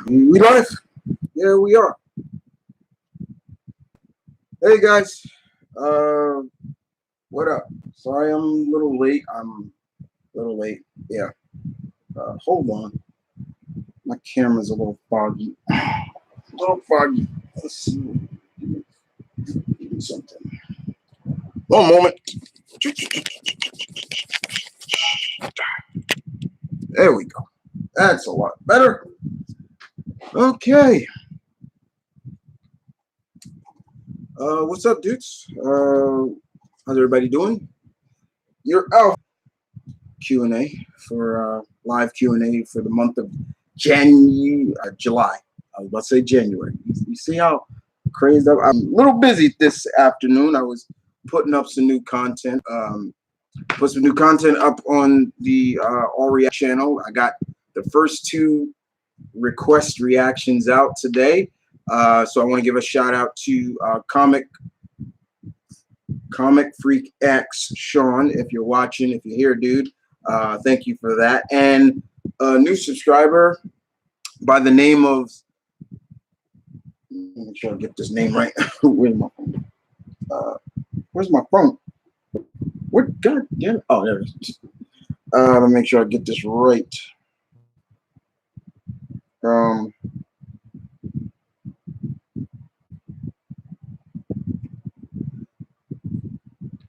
We live? Yeah, we are. Hey guys, what up? Sorry, I'm a little late. Yeah. Hold on. My camera's a little foggy. Let's see. Give me something. One moment. There we go. That's a lot better. Okay. What's up, dudes? How's everybody doing? You're out. Q&A for live Q&A for the month of July. I was about to say January. You see how crazed up? I'm a little busy this afternoon. I was putting up some new content. Put some new content up on the All React channel. I got the first 2 request reactions out today. So I want to give a shout out to Comic Freak X Sean. If you're watching, if you're here, dude, thank you for that. And a new subscriber by the name of, make sure I get this name right. Where's my phone? Where's my phone? What? God damn it. Oh, there it is. Let me make sure I get this right.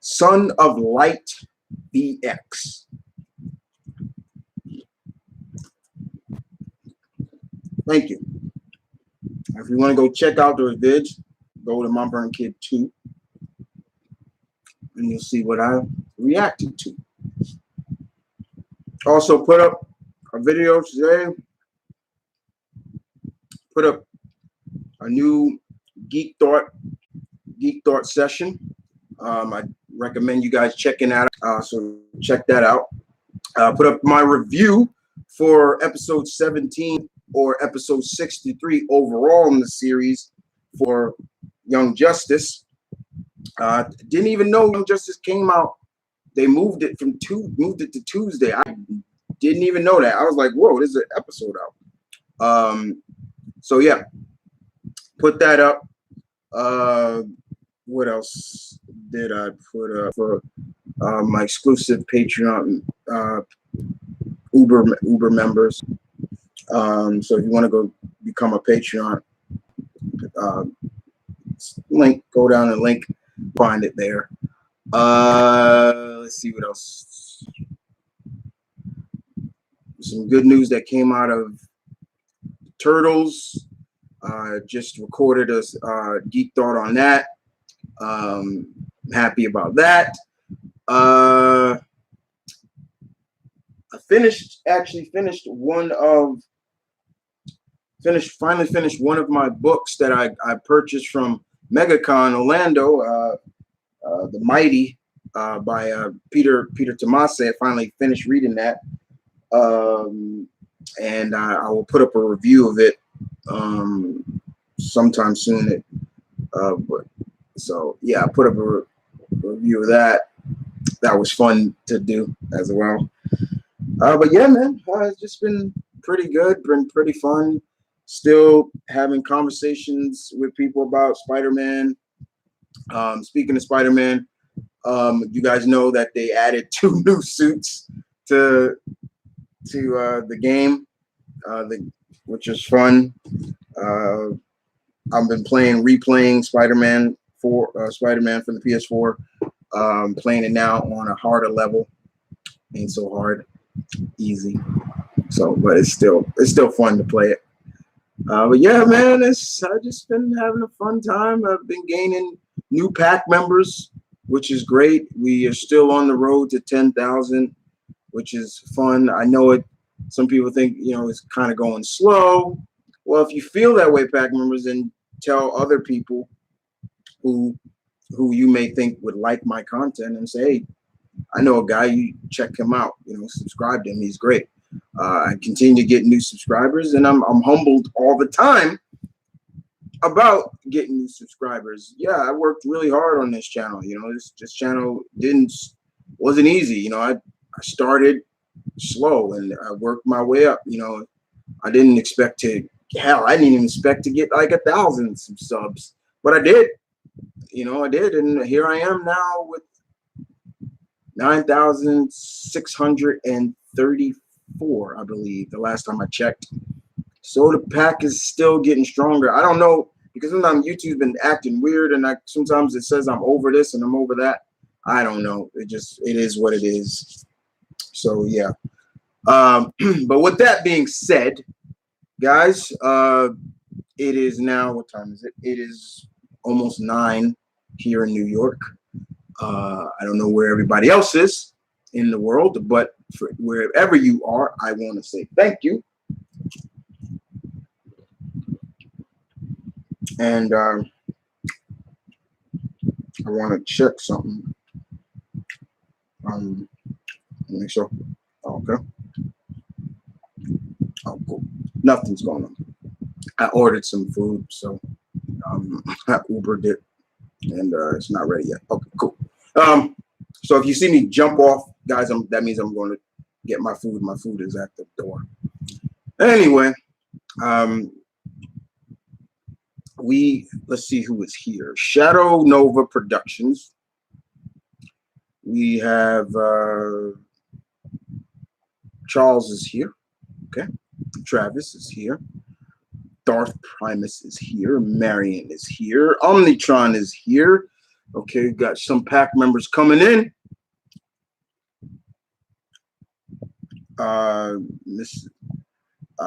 Son of Light VX. Thank you. If you want to go check out those vids, go to Mount Vernon Kid 2, and you'll see what I reacted to. Also put up a video today. Put up a new Geek Thought session. I recommend you guys checking that out. So check that out. Put up my review for episode 17 or episode 63 overall in the series for Young Justice. Didn't even know Young Justice came out. They moved it to Tuesday. I didn't even know that. I was like, whoa, there's an episode out. So yeah, put that up. What else did I put up for my exclusive Patreon Uber members? So if you want to go become a Patreon, link, go down and link, find it there. Let's see what else. Some good news that came out of Turtles. Just recorded a Geek Thought on that. Happy about that. I finally finished one of my books that I purchased from MegaCon Orlando, The Mighty, by Peter Tomasi. I finally finished reading that. And I will put up a review of it sometime soon. So yeah, I put up a review of that. That was fun to do as well. But yeah, man, it's just been pretty good, been pretty fun. Still having conversations with people about Spider-Man. Speaking of Spider-Man, you guys know that they added 2 new suits to the game, which is fun. I've been replaying Spider-Man for the PS4. Playing it now on a harder level. Ain't so hard, easy. So, but it's still fun to play it. But yeah, man, I've just been having a fun time. I've been gaining new pack members, which is great. We are still on the road to 10,000, which is fun. I know it. Some people think, it's kind of going slow. Well, if you feel that way, pack members, then tell other people who you may think would like my content and say, hey, I know a guy, you check him out, subscribe to him. He's great. I continue to get new subscribers, and I'm humbled all the time about getting new subscribers. Yeah, I worked really hard on this channel. This channel wasn't easy. I started slow and I worked my way up. I didn't expect to hell, I didn't even expect to get like 1,000 subs, but I did. You know, I did, and here I am now with 9,634, I believe, the last time I checked. So the pack is still getting stronger. I don't know, because sometimes YouTube's been acting weird, and sometimes it says I'm over this and I'm over that. I don't know. It is what it is. So yeah. But with that being said, guys, it is now, what time is it? It is almost 9 here in New York. I don't know where everybody else is in the world, but for wherever you are, I want to say thank you. And I want to check something. Make sure. Okay. Oh, cool. Nothing's going on. I ordered some food, so I Ubered it, and it's not ready yet. Okay, cool. So if you see me jump off, guys, that means I'm going to get my food. My food is at the door. Anyway, let's see who is here. Shadow Nova Productions. We have Charles is here. Okay. Travis is here. Darth Primus is here. Marion is here. Omnitron is here. Okay, we've got some pack members coming in.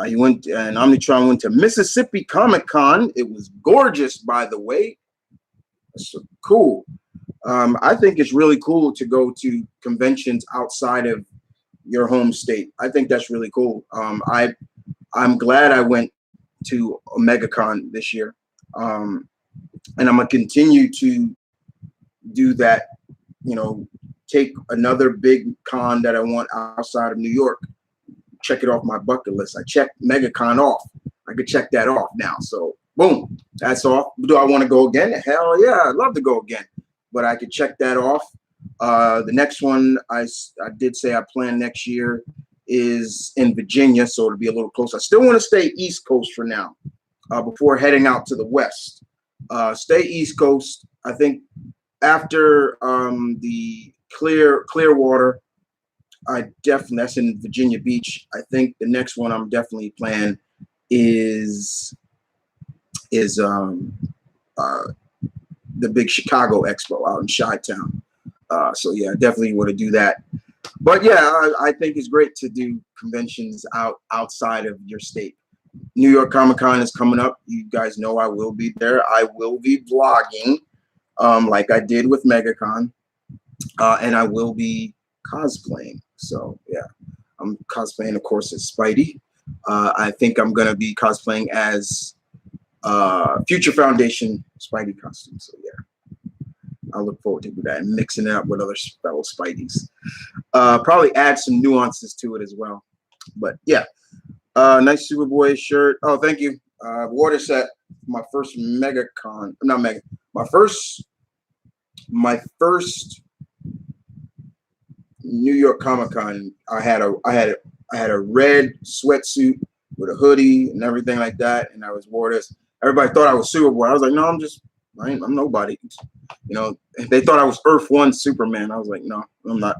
He went, and Omnitron went to Mississippi Comic Con. It was gorgeous, by the way. That's so cool. I think it's really cool to go to conventions outside of your home state. I think that's really cool. I'm glad I went to OmegaCon this year, and I'm gonna continue to do that. You know, take another big con that I want outside of New York. Check it off my bucket list. I checked MegaCon off. I could check that off now. So boom, that's off. Do I want to go again? Hell yeah, I'd love to go again. But I could check that off. The next one I did say I plan next year is in Virginia, so it'll be a little closer. I still want to stay East Coast for now, before heading out to the West. Stay East Coast. I think after the Clearwater, that's in Virginia Beach. I think the next one I'm definitely planning is the big Chicago Expo out in Chi-Town. So yeah, definitely want to do that. But yeah, I think it's great to do conventions outside of your state. New York Comic Con is coming up. You guys know I will be there. I will be vlogging, like I did with MegaCon, and I will be cosplaying. So yeah, I'm cosplaying, of course, as Spidey. I think I'm gonna be cosplaying as Future Foundation Spidey costume. So yeah, I look forward to do that and mixing it up with other fellow Spideys. Probably add some nuances to it as well. But yeah, nice Superboy shirt. Oh, thank you. Water set. My first MegaCon. Not Mega. My first New York Comic Con. I had a red sweatsuit with a hoodie and everything like that, and I wore this. Everybody thought I was Superboy. I was like, no, I'm nobody. You know, they thought I was Earth 1 Superman. I was like, no, I'm not.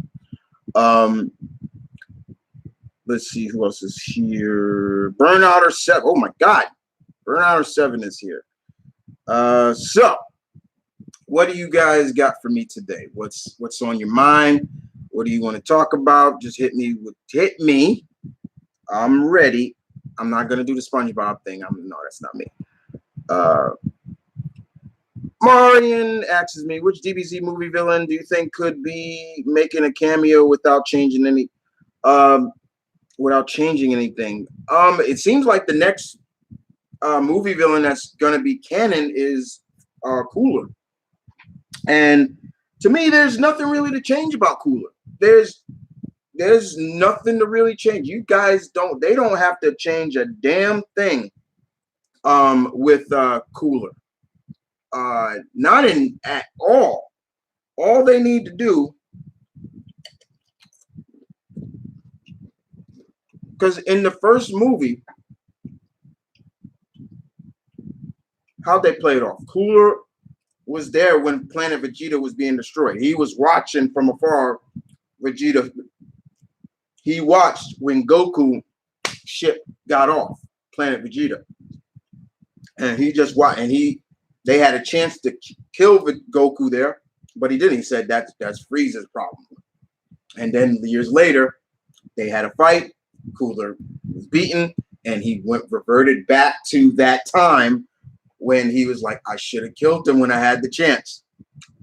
Let's see who else is here. Burnouter 7. Oh my God, Burnouter 7 is here. So what do you guys got for me today? What's on your mind? What do you want to talk about? Just hit me. I'm ready. I'm not gonna do the SpongeBob thing. No, that's not me. Marion asks me, which DBZ movie villain do you think could be making a cameo without changing anything? It seems like the next movie villain that's gonna be canon is Cooler. And to me, there's nothing really to change about Cooler. There's nothing to really change. You guys they don't have to change a damn thing with Cooler. Not at all. All they need to do, because in the first movie, how'd they play it off? Cooler was there when Planet Vegeta was being destroyed. He was watching from afar. Vegeta. He watched when Goku ship got off Planet Vegeta, and he just watched. And they had a chance to kill Goku there, but he didn't. He said that's Frieza's problem. And then years later, they had a fight. Cooler was beaten, and he reverted back to that time when he was like, I should have killed him when I had the chance,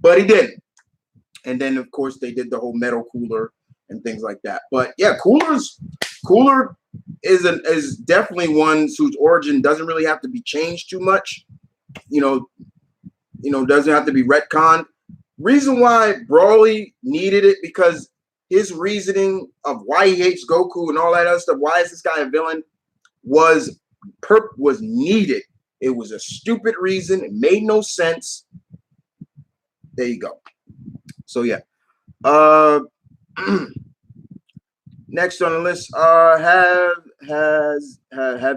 but he didn't. And then of course they did the whole Metal Cooler and things like that. But yeah, Cooler is definitely one whose origin doesn't really have to be changed too much. Doesn't have to be retconned. Reason why Broly needed it, because his reasoning of why he hates Goku and all that other stuff, why is this guy a villain, was needed. It was a stupid reason. It made no sense. There you go. So yeah. Next on the list, have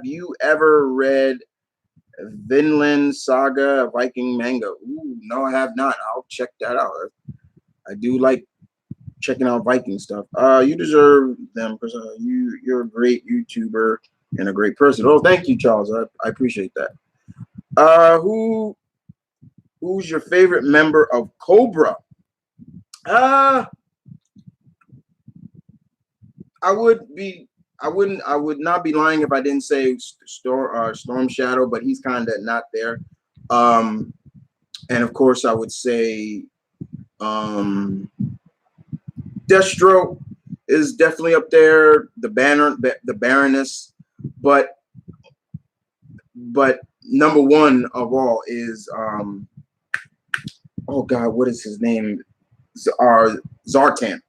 you ever read Vinland Saga Viking manga? Ooh, no, I have not. I'll check that out. I do like checking out Viking stuff. You deserve them because you're a great YouTuber and a great person. Oh, thank you, Charles. I appreciate that. Who's your favorite member of Cobra? I would not be lying if I didn't say Storm Shadow, but he's kind of not there. And of course I would say Destro is definitely up there. The Baroness, but number one of all is oh God, what is his name? Zartan. Zartan,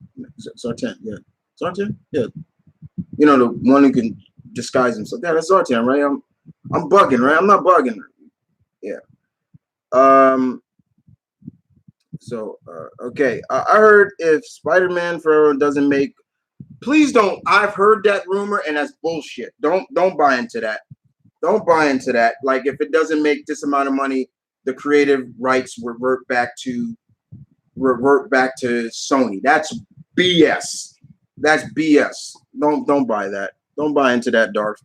yeah. Zartan? Yeah. The one who can disguise himself. Yeah, that's Zartan, right? I'm bugging, right? I'm not bugging. Yeah. Okay. I heard if Spider-Man Forever doesn't make, please don't. I've heard that rumor and that's bullshit. Don't buy into that. Don't buy into that. Like if it doesn't make this amount of money, the creative rights revert back to Sony. That's BS. That's BS. Don't buy that. Don't buy into that, Darth.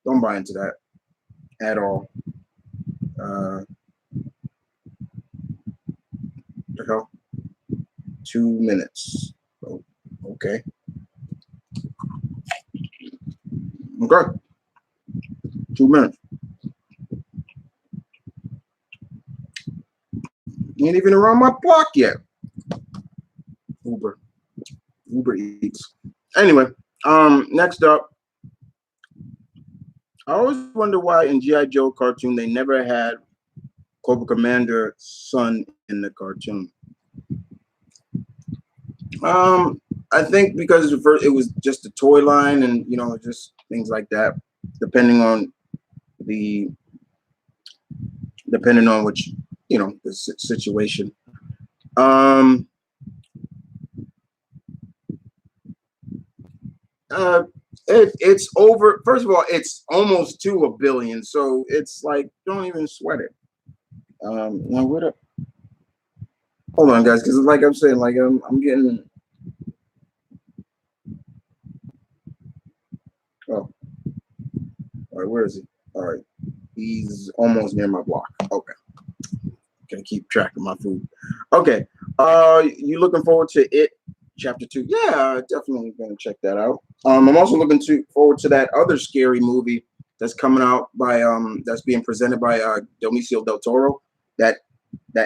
Don't buy into that at all. The hell? 2 minutes. Oh, okay. Okay. 2 minutes. Ain't even around my block yet. Uber Eats. Anyway, next up, I always wonder why in G.I. Joe cartoon they never had Cobra Commander son in the cartoon. I think because at first it was just a toy line and just things like that, depending on which the situation. It's over. First of all, it's almost to 1 billion, so it's like don't even sweat it. Now what up? Hold on, guys, because like I'm saying, like I'm getting. Oh, all right. Where is he? All right, he's almost near my block. Okay, gonna keep track of my food. Okay, you looking forward to it? Chapter 2. Yeah, definitely gonna check that out. I'm also looking forward to that other scary movie that's coming out by that's being presented by Benicio del Toro. That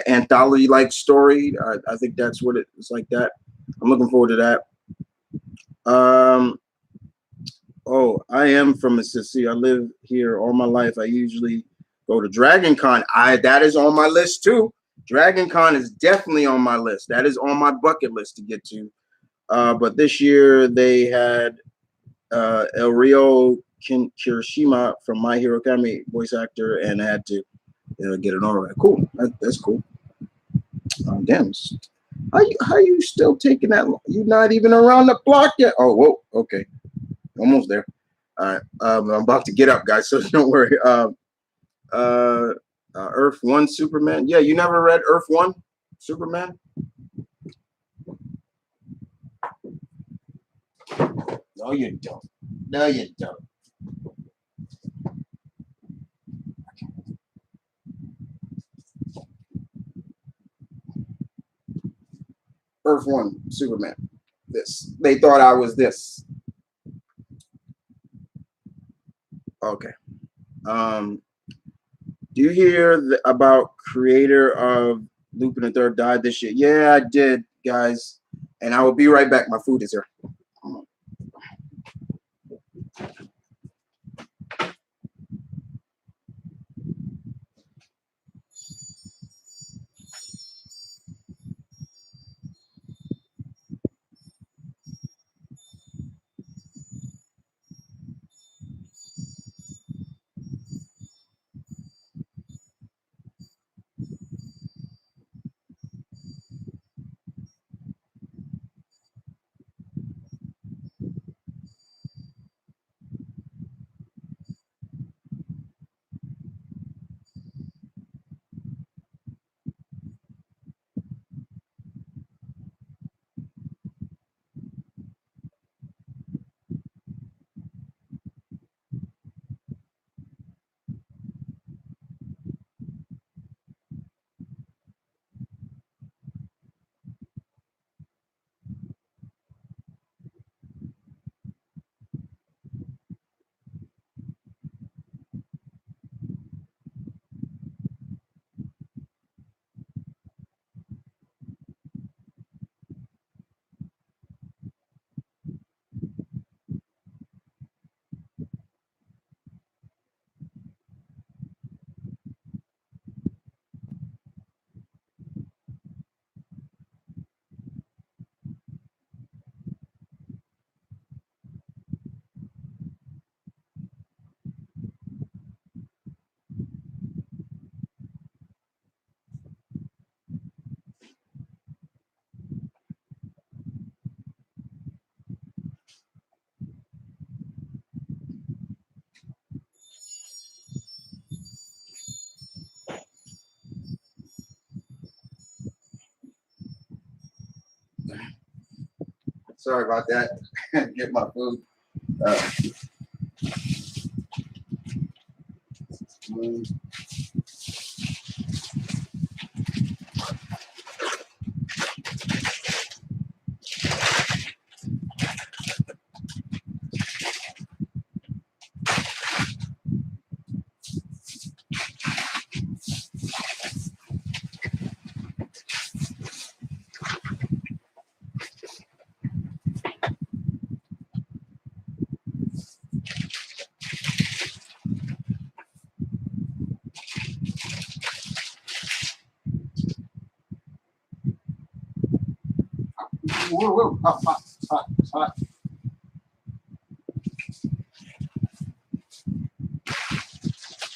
anthology like story. I think that's what it's like that. I'm looking forward to that. Oh, I am from Mississippi. I live here all my life. I usually go to Dragon Con. That is on my list too. Dragon Con is definitely on my list. That is on my bucket list to get to. But this year they had El Rio Kirishima from My Hero Academy, voice actor, and I had to get an autograph. Cool. That's cool. Damn. How you still taking that long? You're not even around the block yet. Oh, whoa. Okay. Almost there. All right. I'm about to get up, guys, so don't worry. Earth 1 Superman. Yeah, you never read Earth 1 Superman? No, you don't. No, you don't. Earth 1 Superman. This. They thought I was this. Okay. Do you hear about creator of Lupin the Third died this year? Yeah, I did, guys. And I will be right back. My food is here. Sorry about that. Get my food. Whoa, whoa, hot, hot, hot, hot.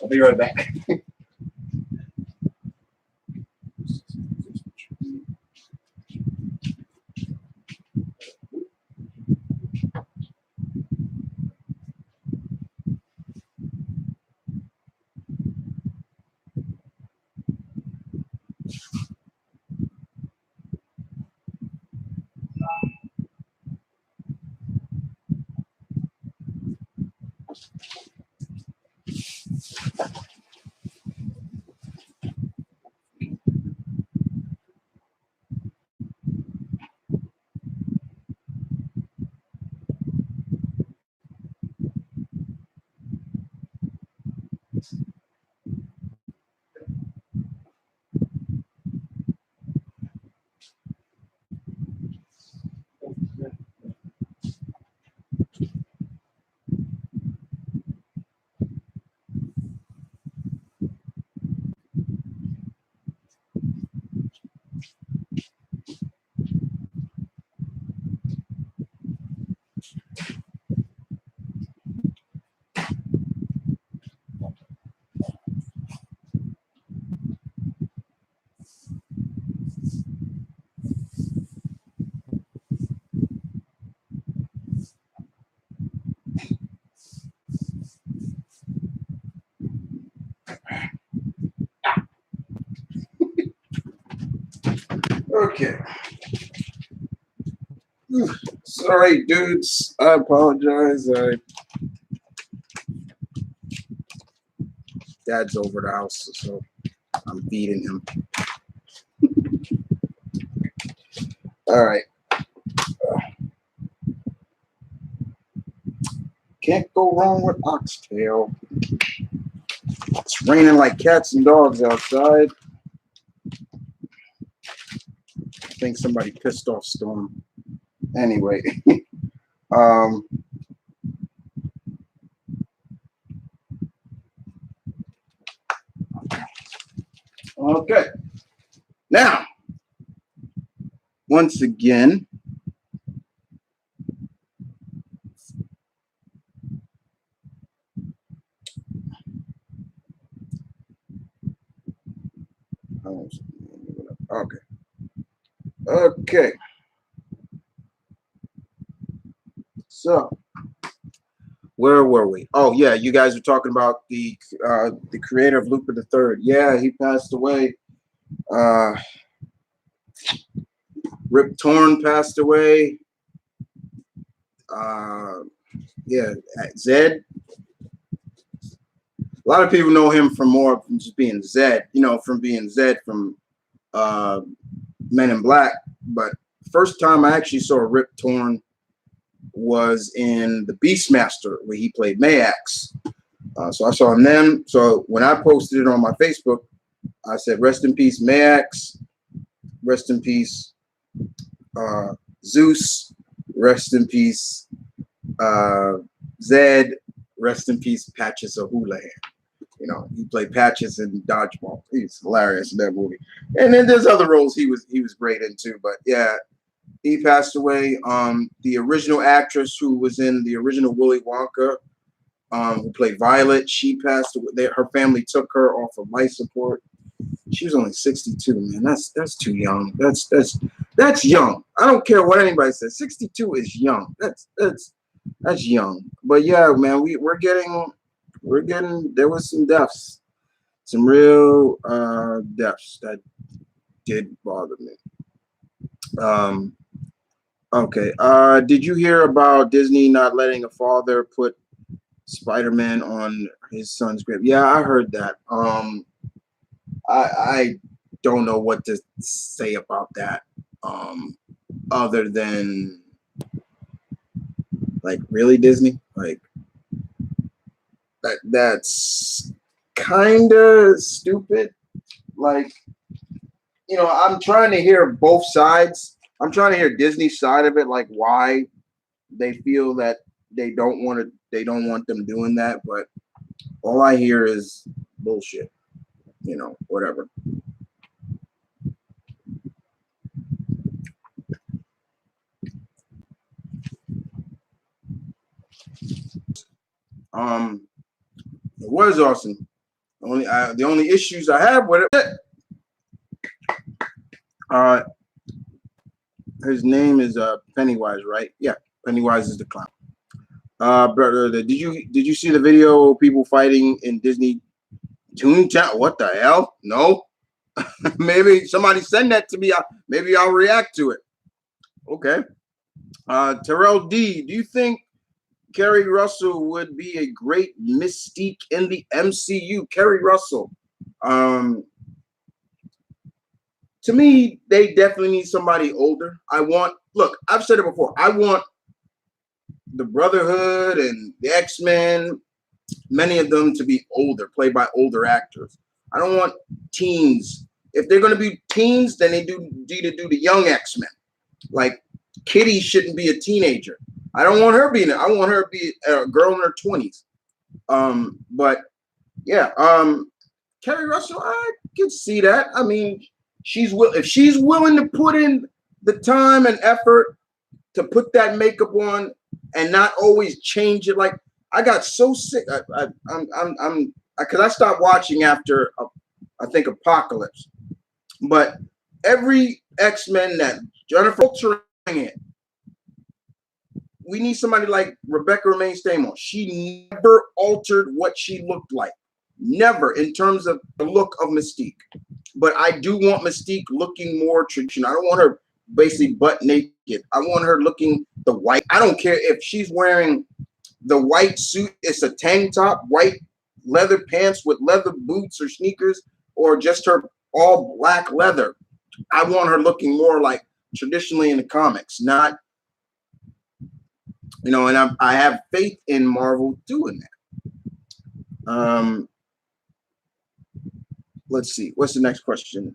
I'll be right back. Okay. Sorry, dudes. I apologize. Dad's over the house, so I'm feeding him. All right. Can't go wrong with oxtail. It's raining like cats and dogs outside. I think somebody pissed off Storm. Anyway. Okay. Now, once again, okay. Okay. So, where were we? Oh yeah, you guys were talking about the creator of Looper the Third. Yeah, he passed away. Rip Torn passed away. Yeah, Zed. A lot of people know him from more from just being Zed, you know, from being Zed from Men in Black. But first time I actually saw Rip Torn was in the Beastmaster, where he played Mayax. So I saw him then. So when I posted it on my Facebook, I said, rest in peace, Mayax. Rest in peace, Zeus. Rest in peace, Zed. Rest in peace, Patches O'Houlihan. You know, he played Patches in Dodgeball. He's hilarious in that movie. And then there's other roles he was great in too. But yeah, he passed away. The original actress who was in the original Willy Wonka, who played Violet, she passed away. Her family took her off of life support. She was only 62, man. That's too young. That's young. I don't care what anybody says. 62 is young. That's young. But yeah, man, we're getting there was some deaths. Some real deaths that did bother me. Okay. Did you hear about Disney not letting a father put Spider-Man on his son's grave? Yeah, I heard that. I don't know what to say about that. Other than, like, really, Disney? Like, that's kind of stupid. Like, you know, I'm trying to hear both sides. I'm trying to hear Disney's side of it, like why they feel that they don't want them doing that. But all I hear is bullshit. You know, whatever. It was awesome. The only issues I have with it. His name is Pennywise, right? Yeah, Pennywise is the clown. Brother, did you see the video of people fighting in Disney Toontown? What the hell? No. Maybe somebody send that to me. Maybe I'll react to it. Okay. Terrell D, do you think Kerry Russell would be a great Mystique in the MCU? Kerry Russell. To me, they definitely need somebody older. Look, I've said it before. I want the Brotherhood and the X-Men, many of them to be older, played by older actors. I don't want teens. If they're going to be teens, then they need to do the young X-Men. Like, Kitty shouldn't be a teenager. I don't want her being it. I want her to be a girl in her 20s. But yeah, Kerry Russell, I could see that. I mean, if she's willing to put in the time and effort to put that makeup on and not always change it. Like, I got so sick. Because I stopped watching after I think Apocalypse. But every X-Men that Jennifer Waltering it, we need somebody like Rebecca Romaine Stamos. She never altered what she looked like. Never, in terms of the look of Mystique. But I do want Mystique looking more traditional. I don't want her basically butt naked. I want her looking the white. I don't care if she's wearing the white suit. It's a tank top, white leather pants with leather boots or sneakers, or just her all black leather. I want her looking more like traditionally in the comics, not, you know, and I have faith in Marvel doing that. Let's see. What's the next question?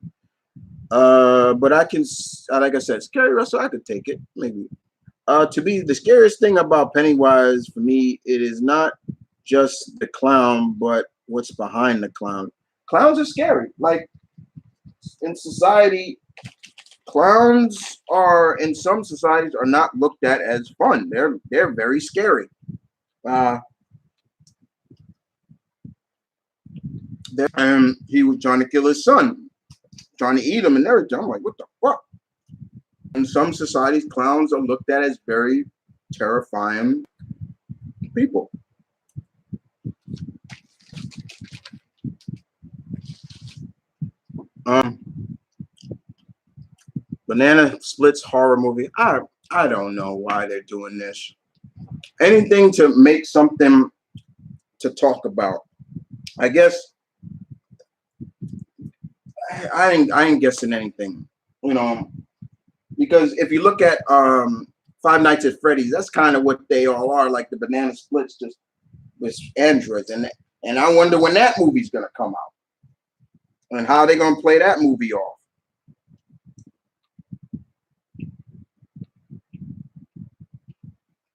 But I can, like I said, Scary Russell, I could take it, maybe. To be the scariest thing about Pennywise for me, it is not just the clown, but what's behind the clown. Clowns are scary. Like in society, clowns are in some societies are not looked at as fun. They're very scary. And he was trying to kill his son, trying to eat him and everything. I'm like, what the fuck? In some societies, clowns are looked at as very terrifying people. Banana Splits horror movie. I don't know why they're doing this. Anything to make something to talk about. I guess I ain't guessing anything, you know, because if you look at Five Nights at Freddy's, that's kind of what they all are, like the Banana Splits, just with androids, and I wonder when that movie's gonna come out and how they're gonna play that movie off.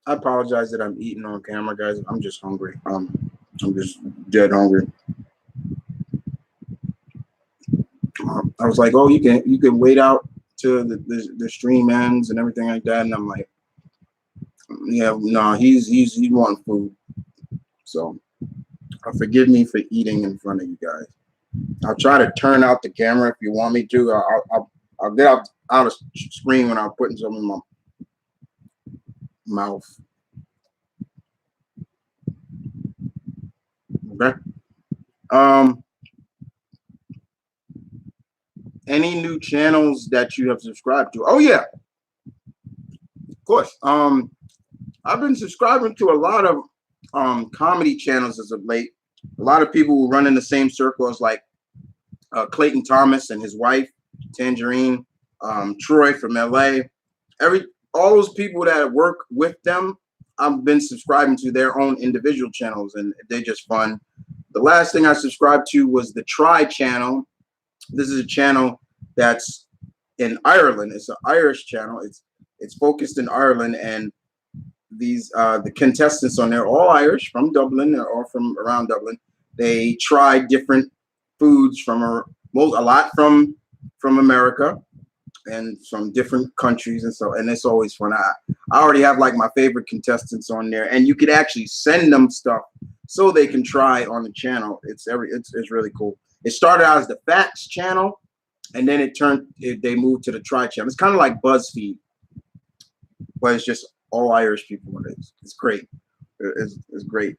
I apologize that I'm eating on camera, guys. I'm just hungry. I'm just dead hungry. I was like, oh, you can wait out till the stream ends and everything like that, and I'm like, yeah, no, he's wanting food. So forgive me for eating in front of you guys. I'll try to turn out the camera if you want me to. I'll get out of screen when I'm putting some in my mouth. Okay. Any new channels that you have subscribed to? Oh yeah, of course. I've been subscribing to a lot of comedy channels as of late. A lot of people who run in the same circles, like Clayton Thomas and his wife Tangerine, Troy from LA. All those people that work with them, I've been subscribing to their own individual channels, and they're just fun. The last thing I subscribed to was the Try channel. This is a channel that's in Ireland. It's an Irish channel. It's focused in Ireland, and these the contestants on there are all Irish from Dublin or from around Dublin. They try different foods from a lot from America and from different countries, and it's always fun. I already have like my favorite contestants on there, and you could actually send them stuff so they can try on the channel. It's really cool. It started out as the Facts channel, and then they moved to the Try channel. It's kind of like BuzzFeed, but it's just all Irish people. It's great. It's great.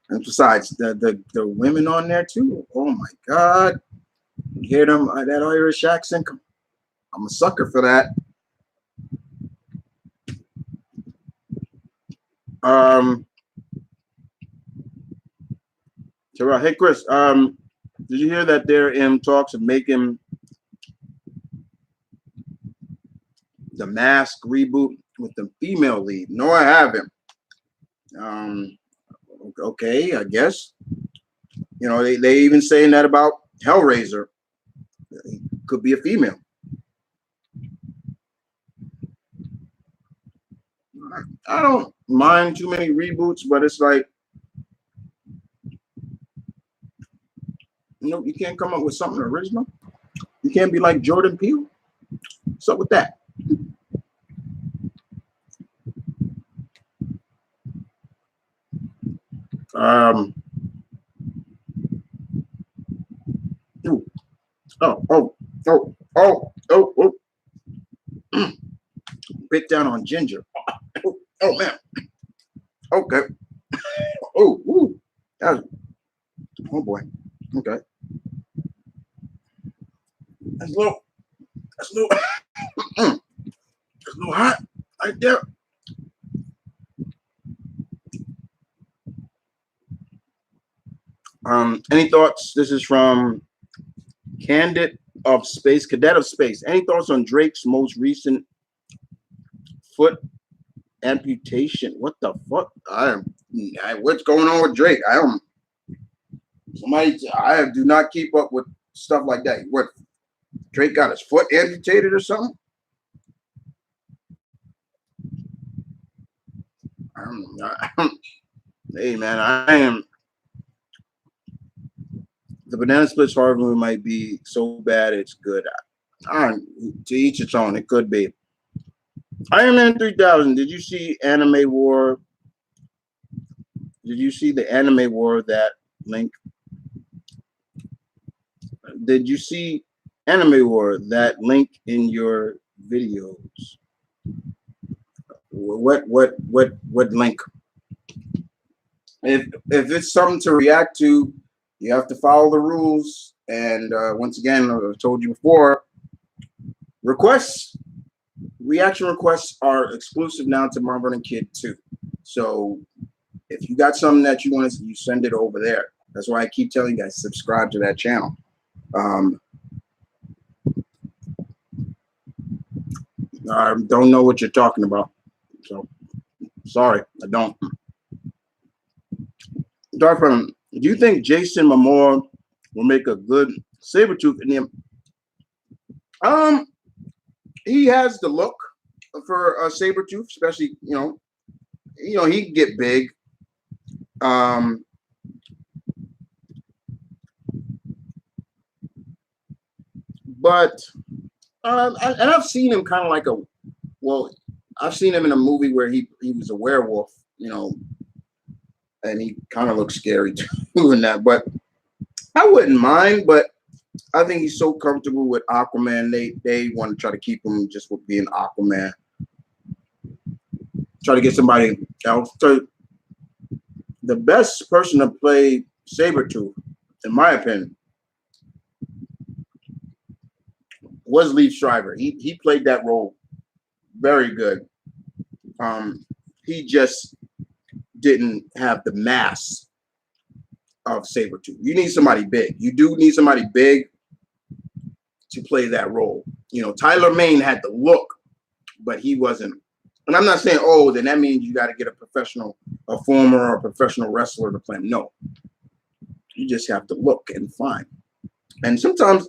And besides, the women on there too. Oh my God, you hear them that Irish accent? I'm a sucker for that. So, hey Chris, did you hear that they're in talks of making the Mask reboot with the female lead? No, I haven't. Okay, I guess. You know, they even saying that about Hellraiser. It could be a female. I don't mind too many reboots, but it's like, you know, you can't come up with something original. You can't be like Jordan Peele. What's up with that? Bit down on ginger. Oh man. Okay. Oh boy. Okay. That's a little, that's a little, that's a little hot right there. Any thoughts? This is from Cadet of Space. Any thoughts on Drake's most recent foot amputation? What the fuck? What's going on with Drake? I do not keep up with stuff like that. What, Drake got his foot amputated or something? Hey man, I am. The Banana Splits horror movie might be so bad it's good. To each its own. It could be. Iron Man 3000. Did you see Anime War? Did you see the Anime War that link? Did you see Anime War that link in your videos? What link? If it's something to react to, you have to follow the rules. And once again, I've told you before, reaction requests are exclusive now to Marvel and Kid 2. So if you got something that you want to, you send it over there. That's why I keep telling you guys, subscribe to that channel. I don't know what you're talking about. So sorry, I don't. Do you think Jason Momoa will make a good Sabertooth in him? He has the look for a Sabertooth, especially, he can get big. But and I've seen him kind of like I've seen him in a movie where he was a werewolf, and he kind of looks scary too in that. But I wouldn't mind. But I think he's so comfortable with Aquaman. They want to try to keep him just with being Aquaman. Try to get somebody else. So the best person to play Sabertooth, in my opinion, was Liev Schreiber. He played that role very good. He just didn't have the mass of Sabertooth. You need somebody big. You do need somebody big to play that role. Tyler Mane had the look, but he wasn't. And I'm not saying, oh, then that means you got to get a former or a professional wrestler to play him. No. You just have to look and find. And sometimes,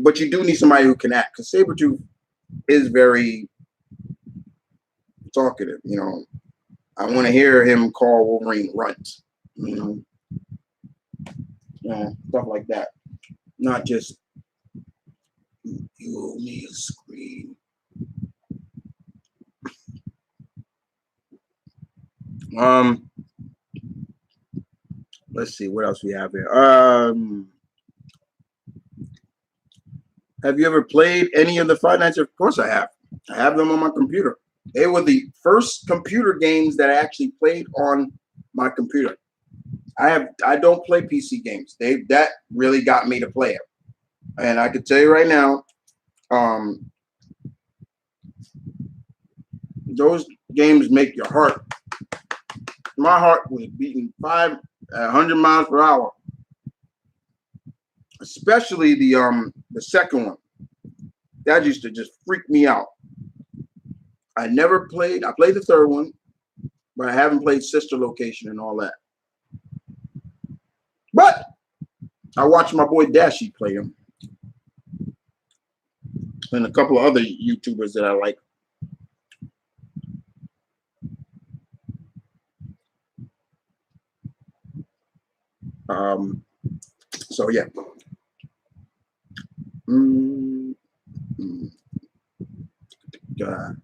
but you do need somebody who can act, because Sabertooth is very talkative. I want to hear him call Wolverine runt, stuff like that. Not just, you owe me a scream. Let's see what else we have here. Have you ever played any of the Five Nights? Of course I have. I have them on my computer. They were the first computer games that I actually played on my computer. I don't play PC games. That really got me to play it. And I can tell you right now, those games make your heart. My heart was beating 100 miles per hour. Especially the second one. That used to just freak me out. I played the third one, but I haven't played Sister Location and all that. But I watched my boy Dashy play him. And a couple of other YouTubers that I like. So yeah. God.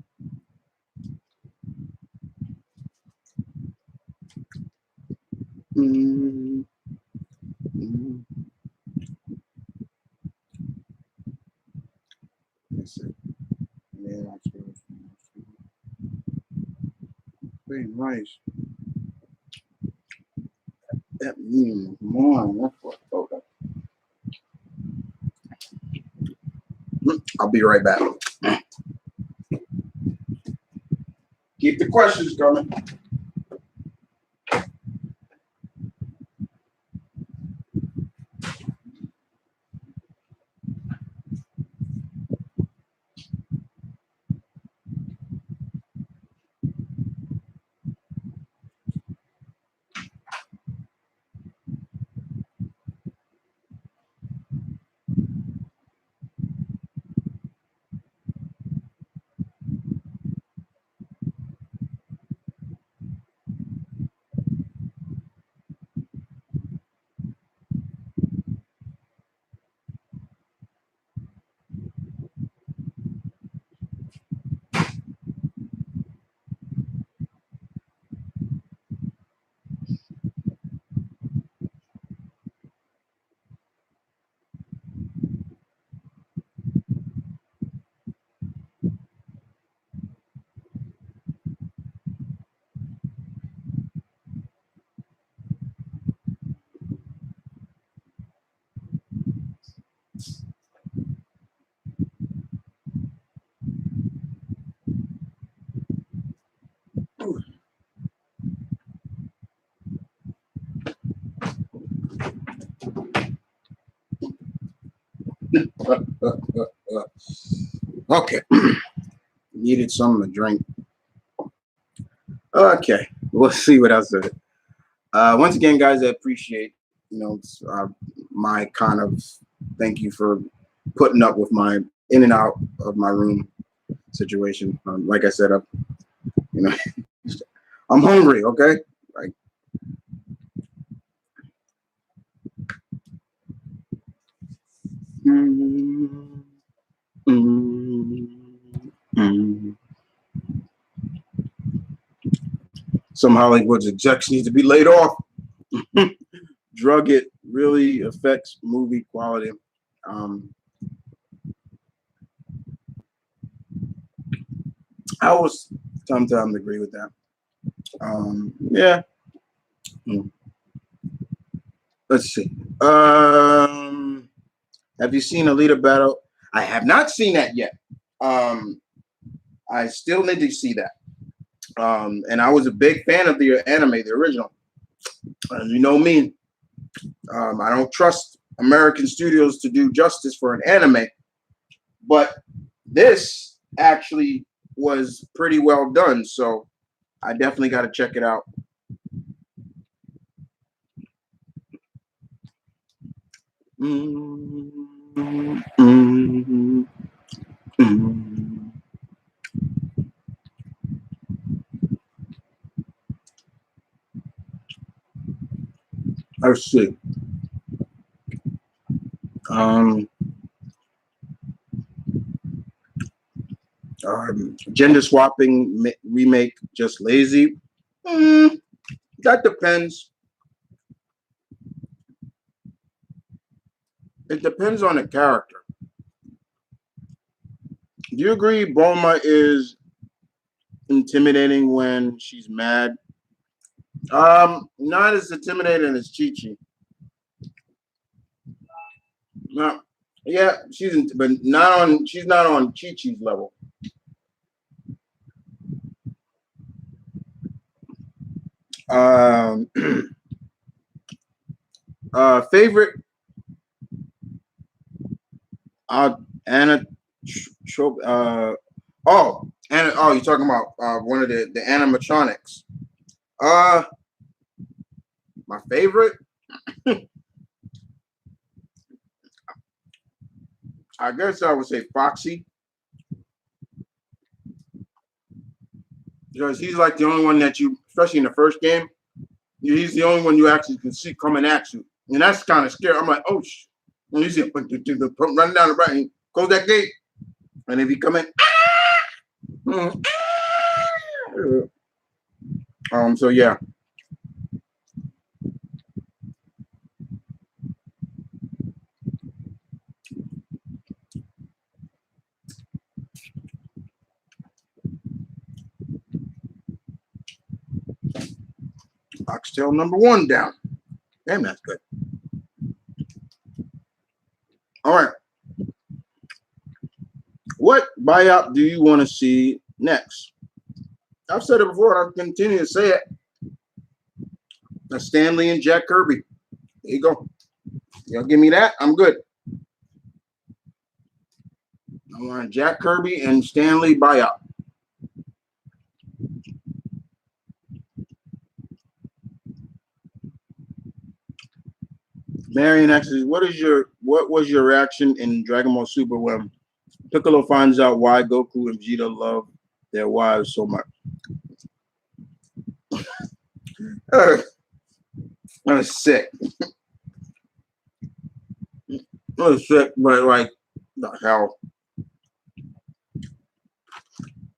Very nice. That medium, come on, that's what I thought. I'll be right back. Keep the questions coming. Okay. Needed something to drink. Okay. We'll see what else. Once again, guys, I appreciate, my kind of thank you for putting up with my in and out of my room situation. Like I said, I'm hungry. Okay. Like, some Hollywood execs need to be laid off. Drug it really affects movie quality. I was sometimes agree with that. Yeah. Let's see. Have you seen Alita Battle? I have not seen that yet. I still need to see that. And I was a big fan of the anime, the original. You know me. I don't trust American studios to do justice for an anime, but this actually was pretty well done. So I definitely got to check it out. Let's see. Gender swapping remake, just lazy. That depends. It depends on the character. Do you agree Bulma is intimidating when she's mad? Not as intimidating as Chi-Chi. No, yeah, but not on. She's not on Chi-Chi's level. Favorite Anna you're talking about one of the animatronics. My favorite, I guess I would say Foxy, because he's like the only one that you, especially in the first game, he's the only one you actually can see coming at you, and that's kind of scary. I'm like, oh, and you see him run down the right, and close that gate, and if he come in, so yeah. Oxtail #1 down. Damn, that's good. All right. What buyout do you want to see next? I've said it before, and I'll continue to say it. That's Stan Lee and Jack Kirby. There you go. Y'all give me that, I'm good. I want Jack Kirby and Stan Lee buyout. Marion asks, what was your reaction in Dragon Ball Super when Piccolo finds out why Goku and Vegeta love their wives so much? I was sick. I was sick, but like the hell.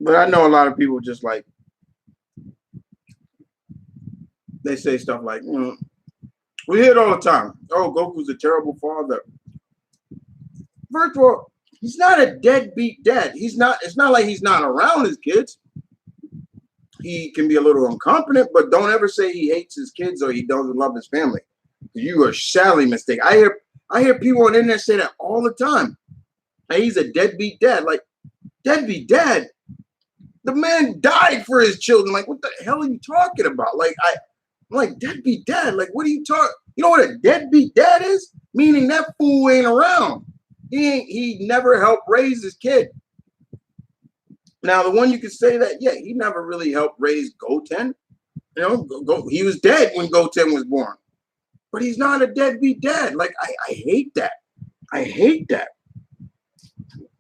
But I know a lot of people just like they say stuff like, we hear it all the time. Oh, Goku's a terrible father. First of all, he's not a deadbeat dad. It's not like he's not around his kids. He can be a little incompetent, but don't ever say he hates his kids or he doesn't love his family. You are sadly mistaken. I hear people on the internet say that all the time. Hey, he's a deadbeat dad. Like, deadbeat dad? The man died for his children. Like, what the hell are you talking about? Like, I'm like, deadbeat dad? Like, what are you talking? You know what a deadbeat dad is? Meaning that fool ain't around. He never helped raise his kid. Now, the one you could say that, yeah, he never really helped raise Goten. You know, he was dead when Goten was born. But he's not a deadbeat dad. Like, I hate that. I hate that.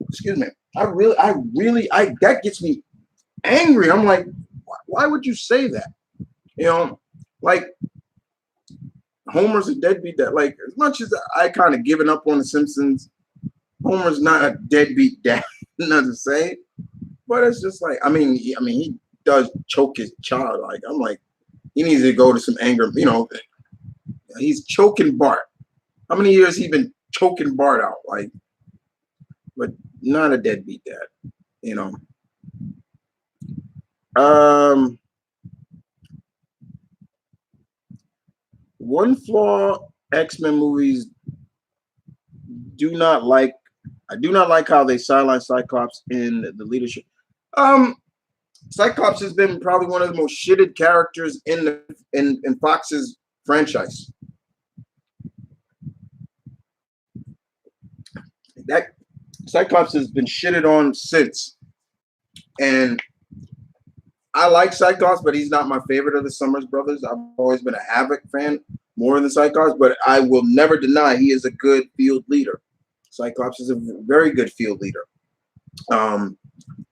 Excuse me. That gets me angry. I'm like, why would you say that? You know, like, Homer's a deadbeat dad. Like, as much as I kind of given up on The Simpsons, Homer's not a deadbeat dad. Nothing to say. But it's just like, I mean, he does choke his child. Like, I'm like, he needs to go to some anger. You know, he's choking Bart. How many years he been choking Bart out? Like, but not a deadbeat dad. You know. One flaw X-Men movies do not like. I do not like how they sideline Cyclops in the leadership. Cyclops has been probably one of the most shitted characters in Fox's franchise. That Cyclops has been shitted on since. And I like Cyclops, but he's not my favorite of the Summers brothers. I've always been a Havoc fan more than Cyclops, but I will never deny he is a good field leader. Cyclops is a very good field leader.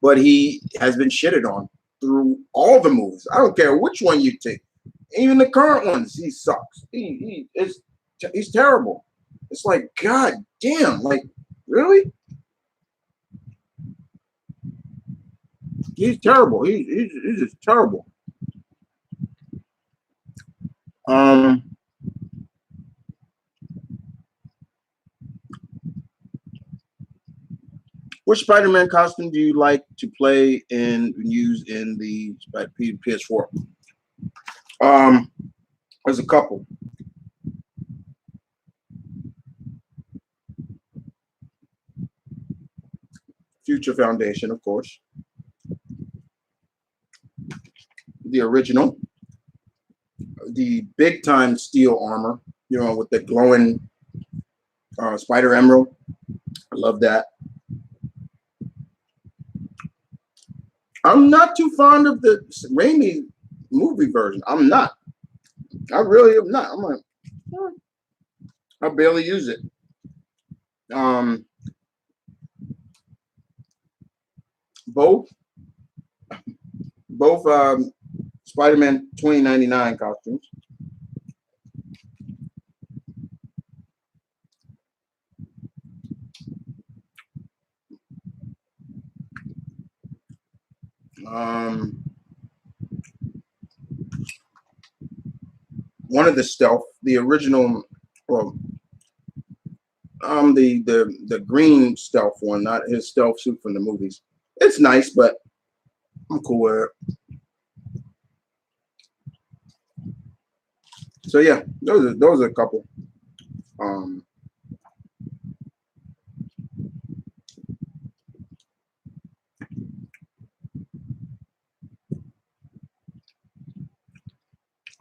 But he has been shitted on through all the movies. I don't care which one you take. Even the current ones, he sucks. He's terrible. It's like, God damn, like, really? He's terrible. He's just terrible. Which Spider-Man costume do you like to play and use in the PS4? There's a couple. Future Foundation, of course. The original. The big time steel armor, you know, with the glowing Spider Emerald. I love that. I'm not too fond of the Raimi movie version. I'm not. I really am not. I'm like, I barely use it. Both Spider-Man 2099 costumes. One of the stealth, the original, well, the green stealth one, not his stealth suit from the movies. It's nice, but I'm cool with it. So yeah, those are a couple.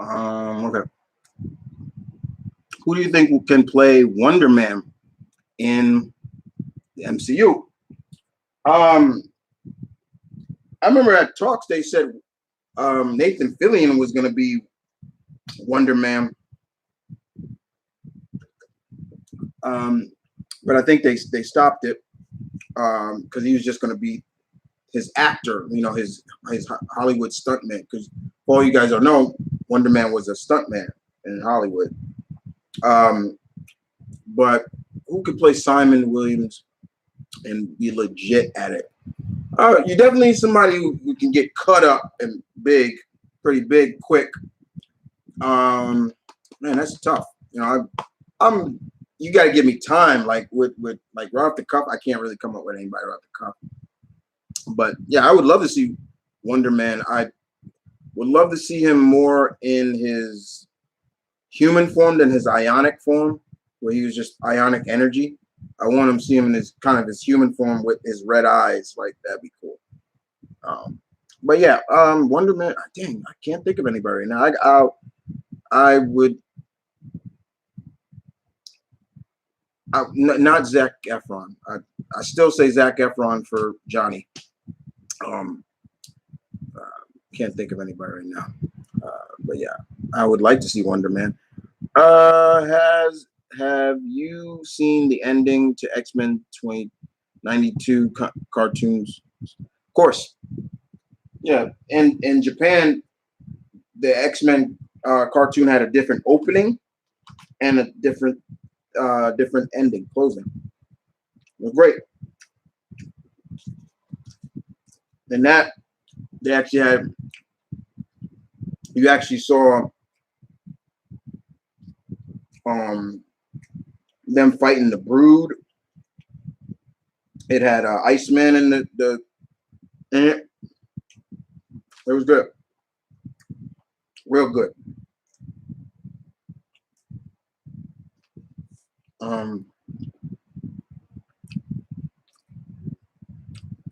Okay. Who do you think can play Wonder Man in the MCU? I remember at talks they said Nathan Fillion was going to be Wonder Man, but I think they stopped it because he was just going to be his actor, you know, his Hollywood stuntman. Because all you guys don't know, Wonder Man was a stuntman in Hollywood. But who could play Simon Williams and be legit at it? You definitely need somebody who can get cut up and big, pretty big, quick. Man, that's tough. You know, I'm. You got to give me time. Like with like right off the cuff, I can't really come up with anybody right off the cuff. But yeah, I would love to see Wonder Man. I would love to see him more in his human form than his ionic form, where he was just ionic energy. I want him to see him in his kind of his human form with his red eyes. Like that'd be cool. But yeah, Wonder Man. Dang, I can't think of anybody right now. I would. Not Zac Efron. I still say Zac Efron for Johnny. Can't think of anybody right now. But yeah, I would like to see Wonder Man. Have you seen the ending to X-Men 2092 cartoons? Of course. Yeah, and in Japan, the X-Men cartoon had a different opening and a different ending, closing. It was great. And that they actually had, you actually saw them fighting the Brood. It had Iceman in the it was good, real good.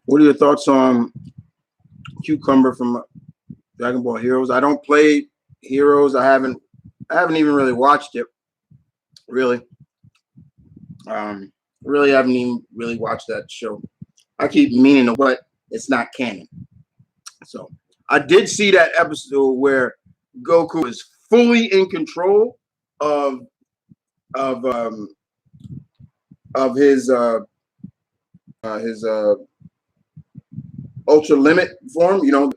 What are your thoughts on Cucumber from Dragon Ball Heroes? I don't play Heroes. I haven't even really watched it. Really. Really haven't even really watched that show. I keep meaning to, but it's not canon. So I did see that episode where Goku is fully in control of his ultra limit form. You know,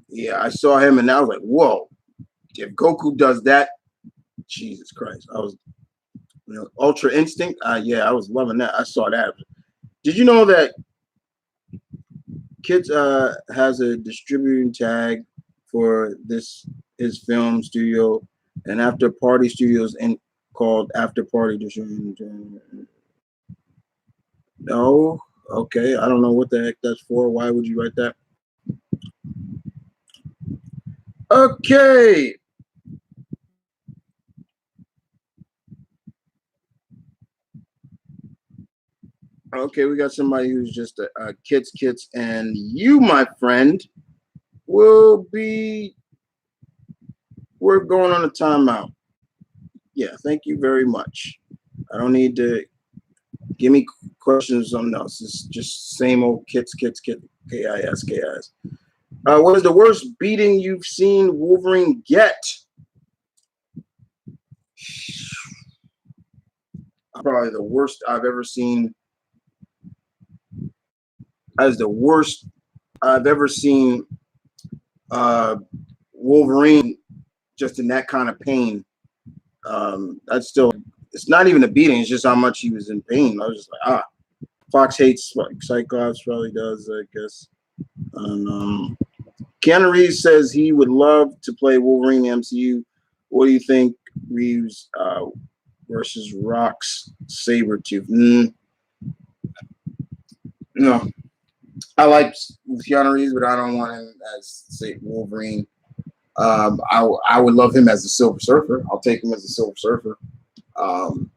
yeah, I saw him and I was like, whoa! If Goku does that, Jesus Christ! I was, you know, Ultra Instinct. Yeah, I was loving that. I saw that. Did you know that Kids has a distributing tag for his film studio and After Party Studios and called After Party Distributing? No, okay. I don't know what the heck that's for. Why would you write that? Okay. Okay, we got somebody who's just a kits, and you, my friend, we're going on a timeout. Yeah, thank you very much. I don't need to give me questions on else. It's just same old kits, KIS. What is the worst beating you've seen Wolverine get? Probably the worst I've ever seen. As the worst I've ever seen Wolverine just in that kind of pain. That's still, it's not even a beating, it's just how much he was in pain. I was just like, Fox hates Cyclops, probably does, I guess. Keanu Reeves says he would love to play Wolverine in the MCU. What do you think, Reeves versus Rock's Sabertooth? No. I like Keanu Reeves, but I don't want him as, say, Wolverine. I would love him as a Silver Surfer. I'll take him as a Silver Surfer. And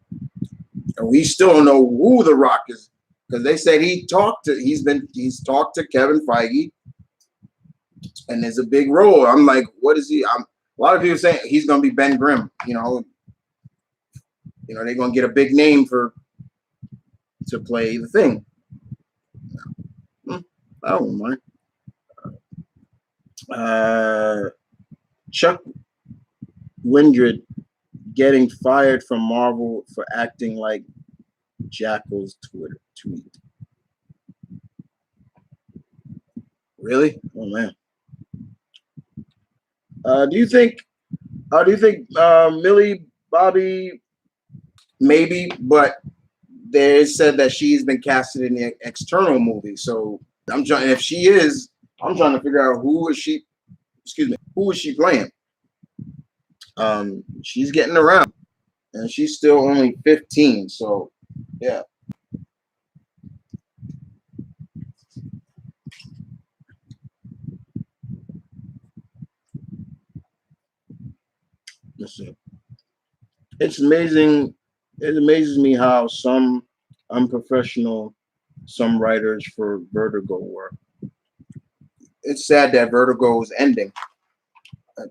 we still don't know who The Rock is, because they said he's talked to Kevin Feige, and there's a big role. I'm like, what is he? A lot of people saying he's going to be Ben Grimm. You know, they're going to get a big name to play the Thing. I don't mind. Chuck Windred getting fired from Marvel for acting like Jackal's tweet. Really? Oh man. Do you think Lilly Bobby maybe, but they said that she's been casted in the external movie. So I'm trying. If she is, I'm trying to figure out who is she. Excuse me. Who is she playing? She's getting around, and she's still only 15. So yeah. Listen, it's amazing. It amazes me how some unprofessional some writers for Vertigo were. It's sad that Vertigo is ending.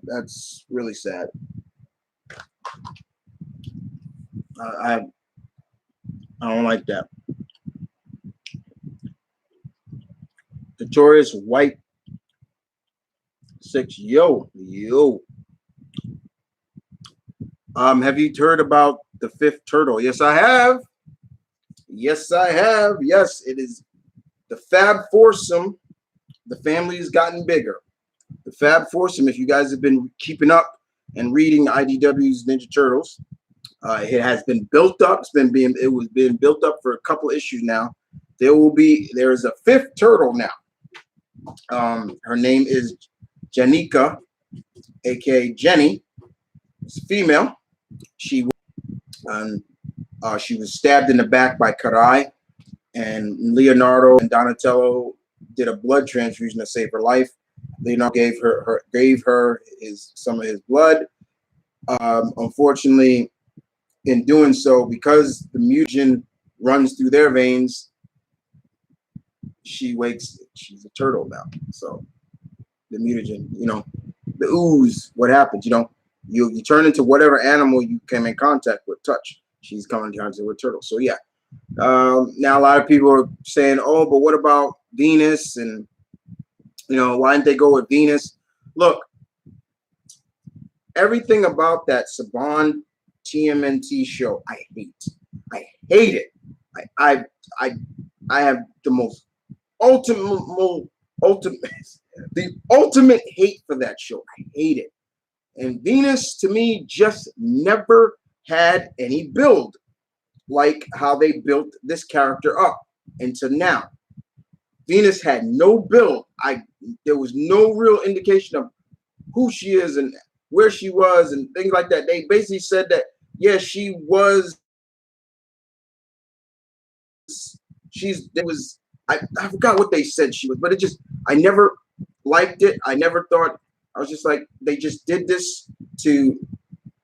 That's really sad. I don't like that. Notorious White 6. Yo. Have you heard about the 5th turtle? Yes, I have. Yes, it is the Fab Foursome. The family has gotten bigger. The Fab Foursome, if you guys have been keeping up and reading IDW's Ninja Turtles, it has been built up. It was being built up for a couple issues now. There is a 5th turtle now. Her name is Janika, aka Jenny. It's a female. She was stabbed in the back by Karai, and Leonardo and Donatello did a blood transfusion to save her life. Leonardo gave her some of his blood. Unfortunately, in doing so, because the mutagen runs through their veins, she wakes. She's a turtle now. So the mutagen, the ooze. What happens? You turn into whatever animal you came in contact with. Touch. She's coming down to a turtle. So yeah. Now a lot of people are saying, "Oh, but what about Venus?" And why didn't they go with Venus? Look, everything about that Saban TMNT show, I hate. I hate it. I have the most ultimate hate for that show. I hate it. And Venus, to me, just never had any build like how they built this character up until now. Venus had no build. There was no real indication of who she is and where she was and things like that. They basically said that, yeah, she was. I forgot what they said she was, but I never liked it. I never thought. I was just like, they just did this to,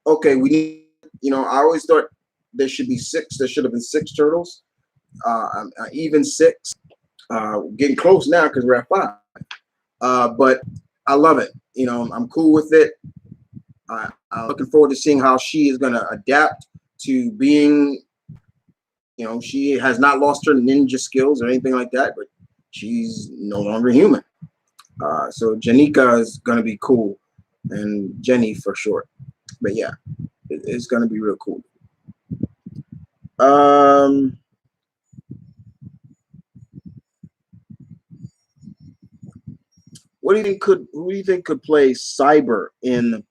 okay, we need, I always thought there should be 6. There should have been 6 turtles, even 6. Getting close now because we're at 5. But I love it. I'm cool with it. I'm looking forward to seeing how she is going to adapt to being, she has not lost her ninja skills or anything like that, but she's no longer human. So Janika is going to be cool, and Jenny for short. But yeah, it's going to be real cool. Who do you think could play Cyber in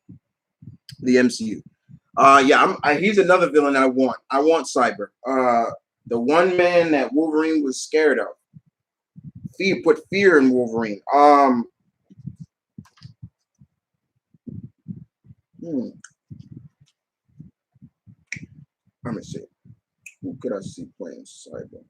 the MCU? Yeah, he's another villain I want. I want Cyber. The one man that Wolverine was scared of. Put fear in Wolverine. Let me see. Who could I see playing Cyber?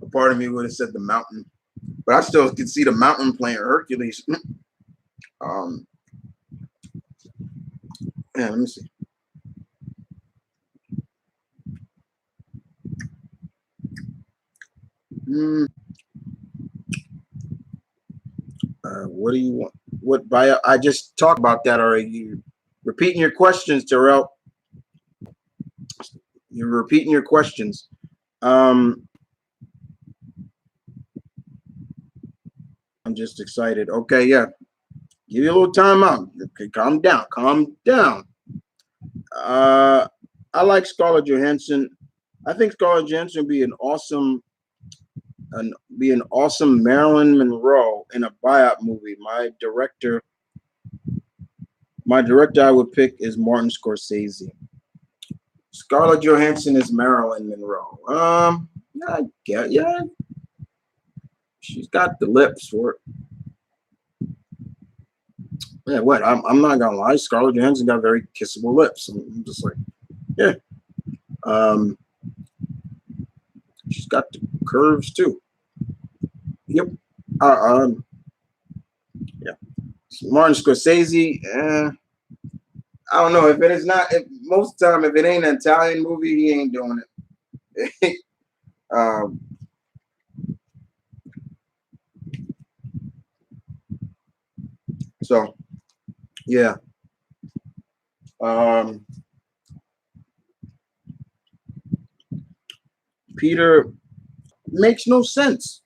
A part of me would have said the Mountain, but I still can see the Mountain playing Hercules. Yeah, let me see. Mm, what do you want? What bio? I just talked about that already. You repeating your questions, Terrell. You're repeating your questions. I'm just excited. Okay, yeah. Give you a little time out. Okay, calm down. Calm down. I like Scarlett Johansson. I think Scarlett Johansson would be an awesome Marilyn Monroe in a buyout movie. My director I would pick is Martin Scorsese. Scarlett Johansson is Marilyn Monroe. Yeah, she's got the lips for it. Yeah, what? I'm not gonna lie. Scarlett Johansson got very kissable lips. I'm just like, yeah. She's got the curves too. Yep. Yeah. Martin Scorsese. I don't know if it is not. If, most of the time, if it ain't an Italian movie, he ain't doing it. So, yeah. Peter makes no sense.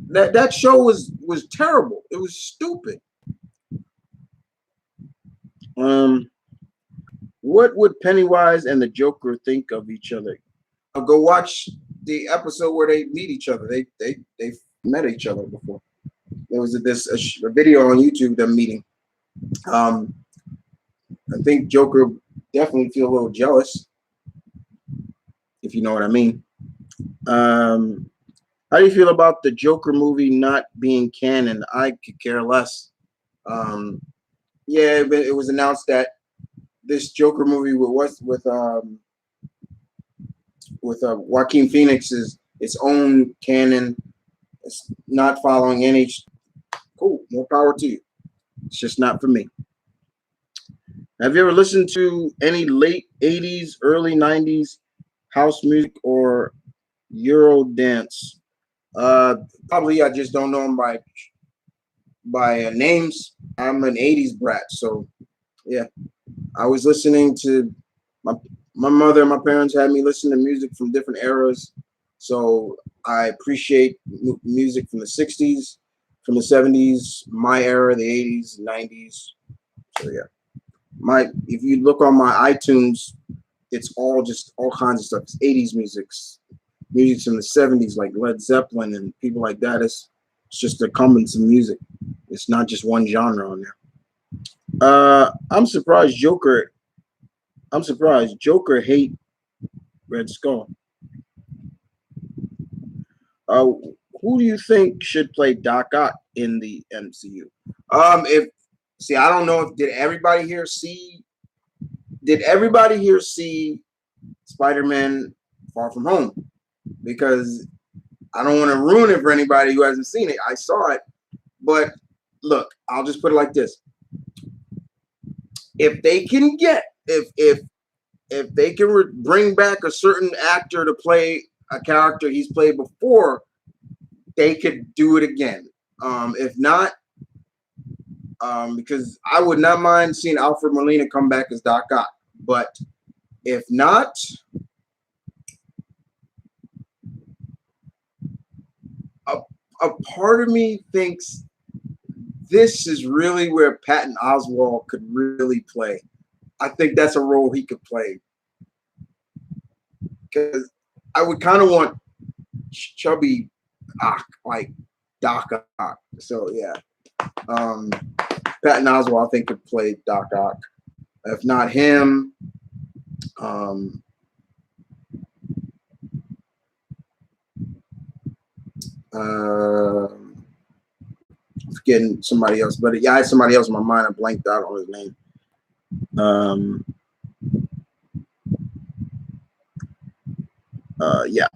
That show was terrible. It was stupid. What would Pennywise and the Joker think of each other? I'll go watch the episode where they meet each other. They met each other before. There was a video on YouTube them meeting. I think Joker definitely feel a little jealous, if you know what I mean. How do you feel about the Joker movie not being canon? I could care less. Yeah, it was announced that this Joker movie with Joaquin Phoenix is its own canon. It's not following any. Cool, more power to you. It's just not for me. Have you ever listened to any late 80s, early 90s house music or Euro dance? Probably I just don't know them by names. I'm an 80s brat, so yeah. I was listening to my mother and my parents had me listen to music from different eras. So I appreciate music from the 60s, from the 70s, my era, the 80s, 90s. So yeah. If you look on my iTunes, it's all kinds of stuff. It's 80s music from the 70s, like Led Zeppelin and people like that. It's just a common some music. It's not just one genre on there. I'm surprised Joker hate Red Skull. Who do you think should play Doc Ock in the MCU? I don't know if did everybody here see Spider-Man Far From Home? Because I don't want to ruin it for anybody who hasn't seen it. I saw it, but look, I'll just put it like this: if they can bring back a certain actor to play a character he's played before, they could do it again. If not, because I would not mind seeing Alfred Molina come back as Doc Ock. But if not, a part of me thinks this is really where Patton Oswalt could really play. I think that's a role he could play. Because I would kind of want chubby Ock, like Doc Ock. So yeah. Patton Oswalt, I think, could play Doc Ock. If not him, forgetting somebody else, but yeah, I had somebody else in my mind. I blanked out on his name. Yeah.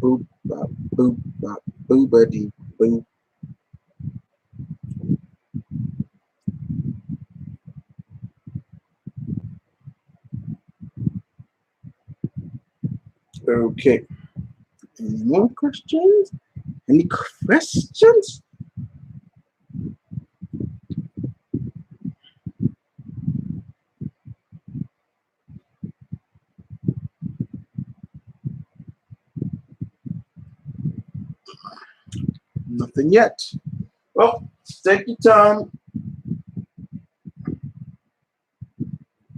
Boop, bop, boop, bop, boop, buddy, boop. Okay. Any more questions? Any questions? Nothing yet. Well, take your time.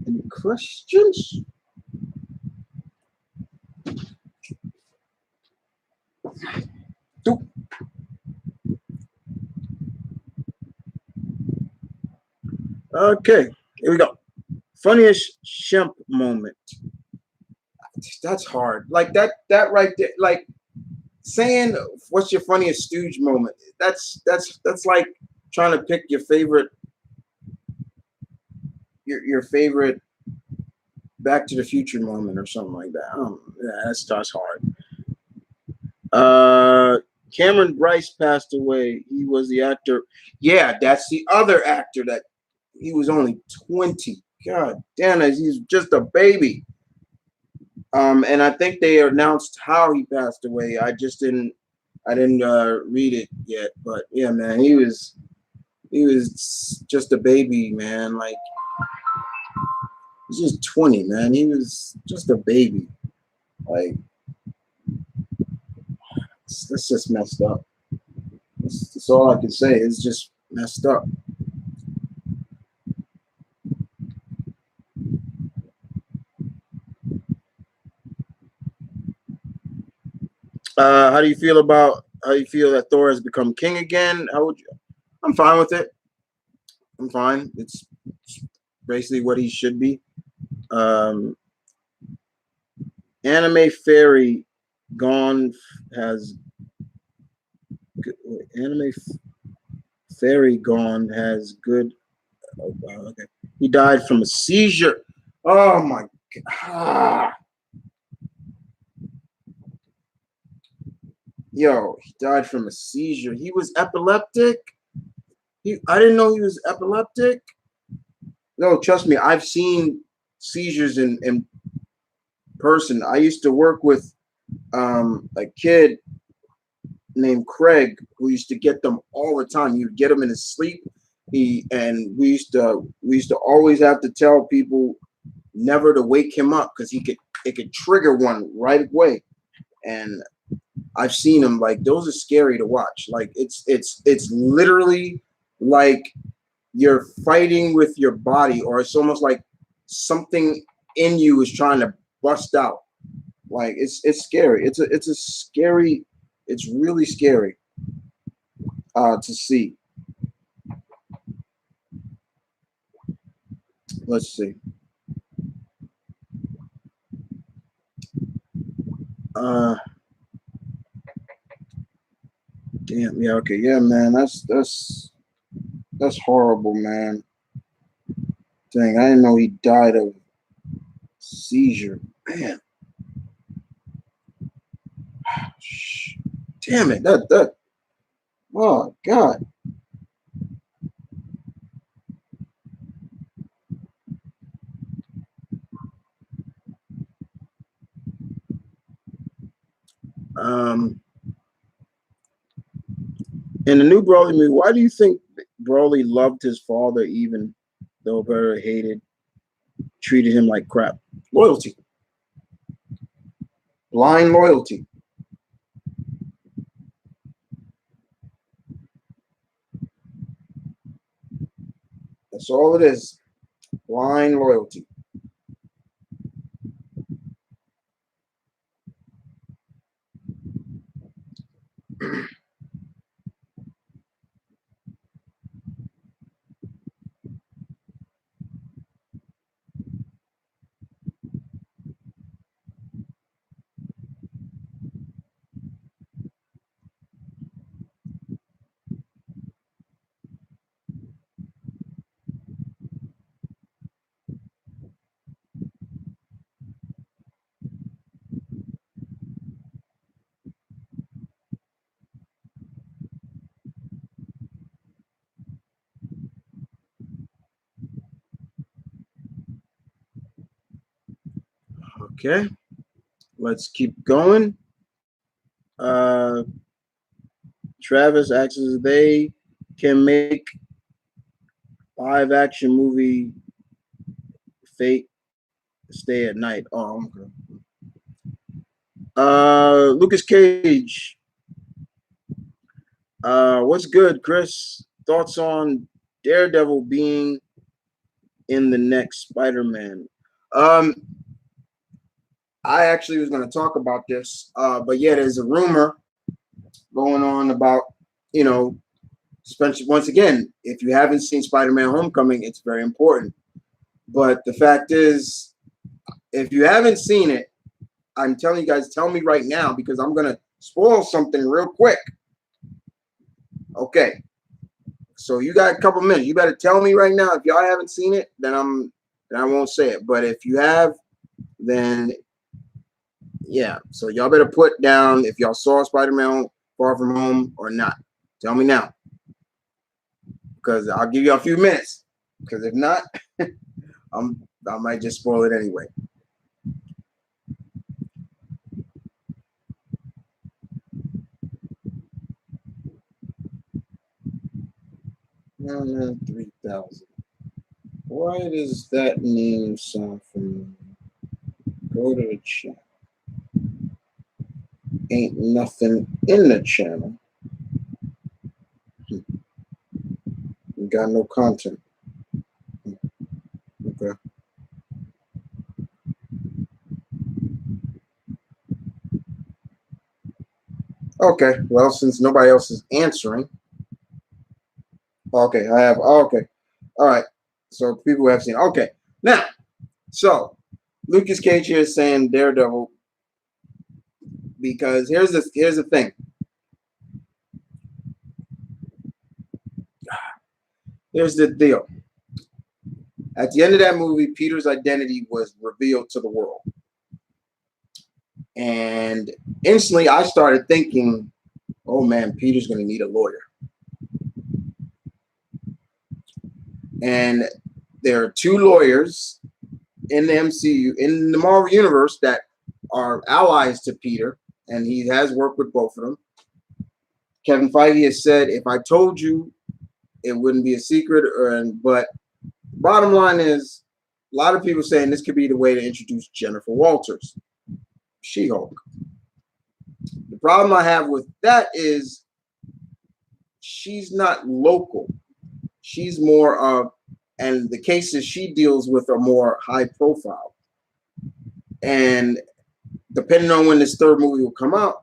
Any questions? Nope. Okay, here we go. Funniest Shemp moment. That's hard. Like that right there. Like saying what's your funniest Stooge moment. That's like trying to pick your favorite favorite Back to the Future moment or something like that. Yeah, that's hard. Cameron Bryce passed away. He was the actor. Yeah, that's the other actor that he was only 20. God damn it, he's just a baby. And I think they announced how he passed away. I didn't read it yet, but yeah, man, he was just a baby, man. Like he's just 20, man. He was just a baby. Like that's just messed up. That's all I can say. It's just messed up. How do you feel that Thor has become king again? How would you? I'm fine with it. I'm fine. It's basically what he should be. Anime Fairy Gone has Anime Fairy Gone has good. Oh, wow, okay. He died from a seizure. Oh my god. Yo, he died from a seizure. He was epileptic. I didn't know he was epileptic. No, trust me, I've seen seizures in person. I used to work with a kid named Craig who used to get them all the time. You'd get him in his sleep. We used to always have to tell people never to wake him up because it could trigger one right away. And I've seen them, like those are scary to watch. Like it's literally like you're fighting with your body, or it's almost like something in you is trying to bust out. Like it's scary. It's a scary. It's really scary to see. Let's see. Damn. Yeah. Okay. Yeah, man. That's horrible, man. Dang, I didn't know he died of seizure. Man. Damn it. That. Oh God. In the new Broly movie, why do you think Broly loved his father even though Barry treated him like crap? Loyalty. Blind loyalty. That's all it is. Blind loyalty. Okay. let's keep going. Travis asks if they can make live action movie Fate Stay at Night. Oh, okay. Lucas Cage. What's good, Chris? Thoughts on Daredevil being in the next Spider-Man? I actually was going to talk about this, but yeah, there's a rumor going on about, you know, once again, if you haven't seen Spider-Man Homecoming, it's very important. But the fact is, if you haven't seen it, I'm telling you guys, tell me right now, because I'm going to spoil something real quick. Okay. So you got a couple minutes. You better tell me right now. If y'all haven't seen it, then I won't say it. But if you have, then yeah. So y'all better put down if y'all saw Spider-Man Far From Home or not. Tell me now, because I'll give you a few minutes. Because if not, I might just spoil it anyway. No, 3,000. Why does that name sound familiar? Go to the chat. Ain't nothing in the channel. We got no content. Okay. Okay. Well, since nobody else is answering. Okay, I have. Okay. All right. So people have seen. Okay. Now, so Lucas Cage here is saying Daredevil because here's the thing. Here's the deal. At the end of that movie, Peter's identity was revealed to the world. And instantly I started thinking, oh man, Peter's going to need a lawyer. And there are two lawyers in the MCU, in the Marvel Universe, that are allies to Peter, and he has worked with both of them. Kevin Feige has said, if I told you, it wouldn't be a secret. But bottom line is, a lot of people saying this could be the way to introduce Jennifer Walters, She-Hulk. The problem I have with that is she's not local. She's more of, and the cases she deals with are more high profile. And depending on when this third movie will come out,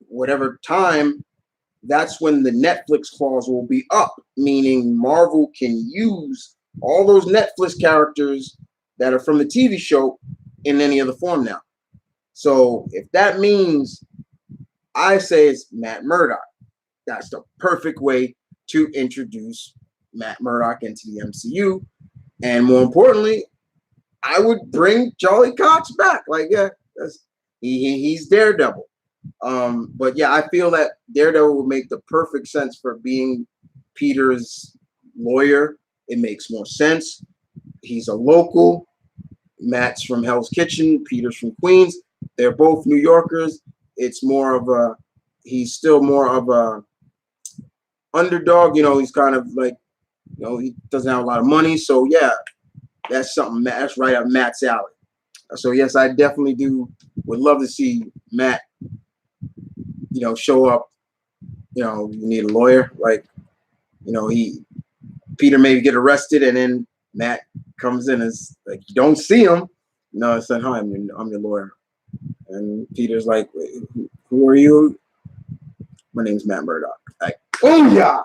whatever time, that's when the Netflix clause will be up, meaning Marvel can use all those Netflix characters that are from the TV show in any other form now. So if that means, I say it's Matt Murdock. That's the perfect way to introduce Matt Murdock into the MCU. And more importantly, I would bring Charlie Cox back. Like, yeah, he's Daredevil. But yeah, I feel that Daredevil would make the perfect sense for being Peter's lawyer. It makes more sense. He's a local. Matt's from Hell's Kitchen. Peter's from Queens. They're both New Yorkers. It's more of a, he's still more of a underdog. You know, he's kind of like, you know, he doesn't have a lot of money. So yeah, that's something, that's right up Matt's alley. So yes, I definitely would love to see Matt, you know, show up. You know, you need a lawyer. Like, you know, Peter maybe get arrested, and then Matt comes in as like, you don't see him. No, I said, hi, I'm your lawyer. And Peter's like, who are you? My name's Matt Murdock. Like, oh yeah.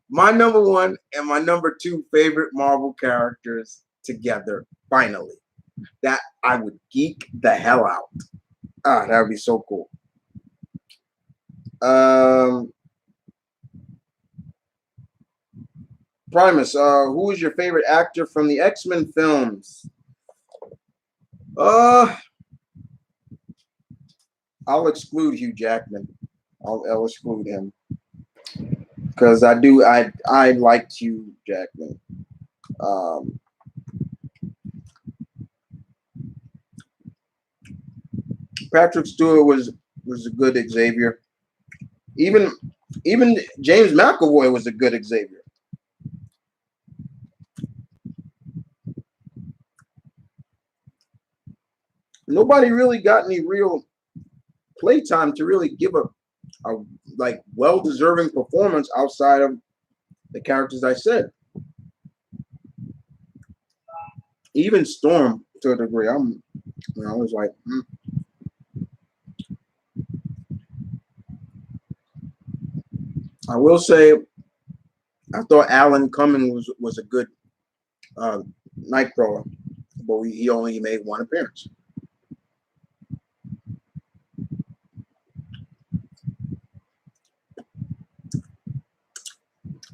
My number one and my number two favorite Marvel characters together, finally. That I would geek the hell out. Ah, that would be so cool. Primus, who is your favorite actor from the X-Men films? I'll exclude Hugh Jackman. I'll exclude him because I liked Hugh Jackman. Patrick Stewart was a good Xavier. Even James McAvoy was a good Xavier. Nobody really got any real playtime to really give a like well-deserving performance outside of the characters I said. Even Storm to a degree. I was like, I will say, I thought Alan Cumming was a good Nightcrawler, but he only made one appearance.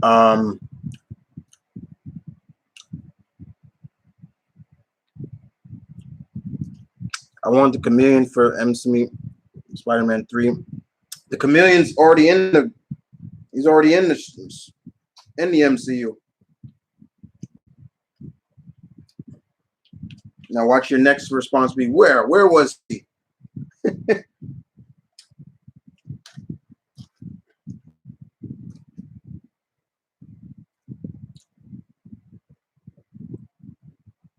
I want the Chameleon for MCU Spider-Man 3. The Chameleon's already in the MCU. Now watch your next response be where? Where was he?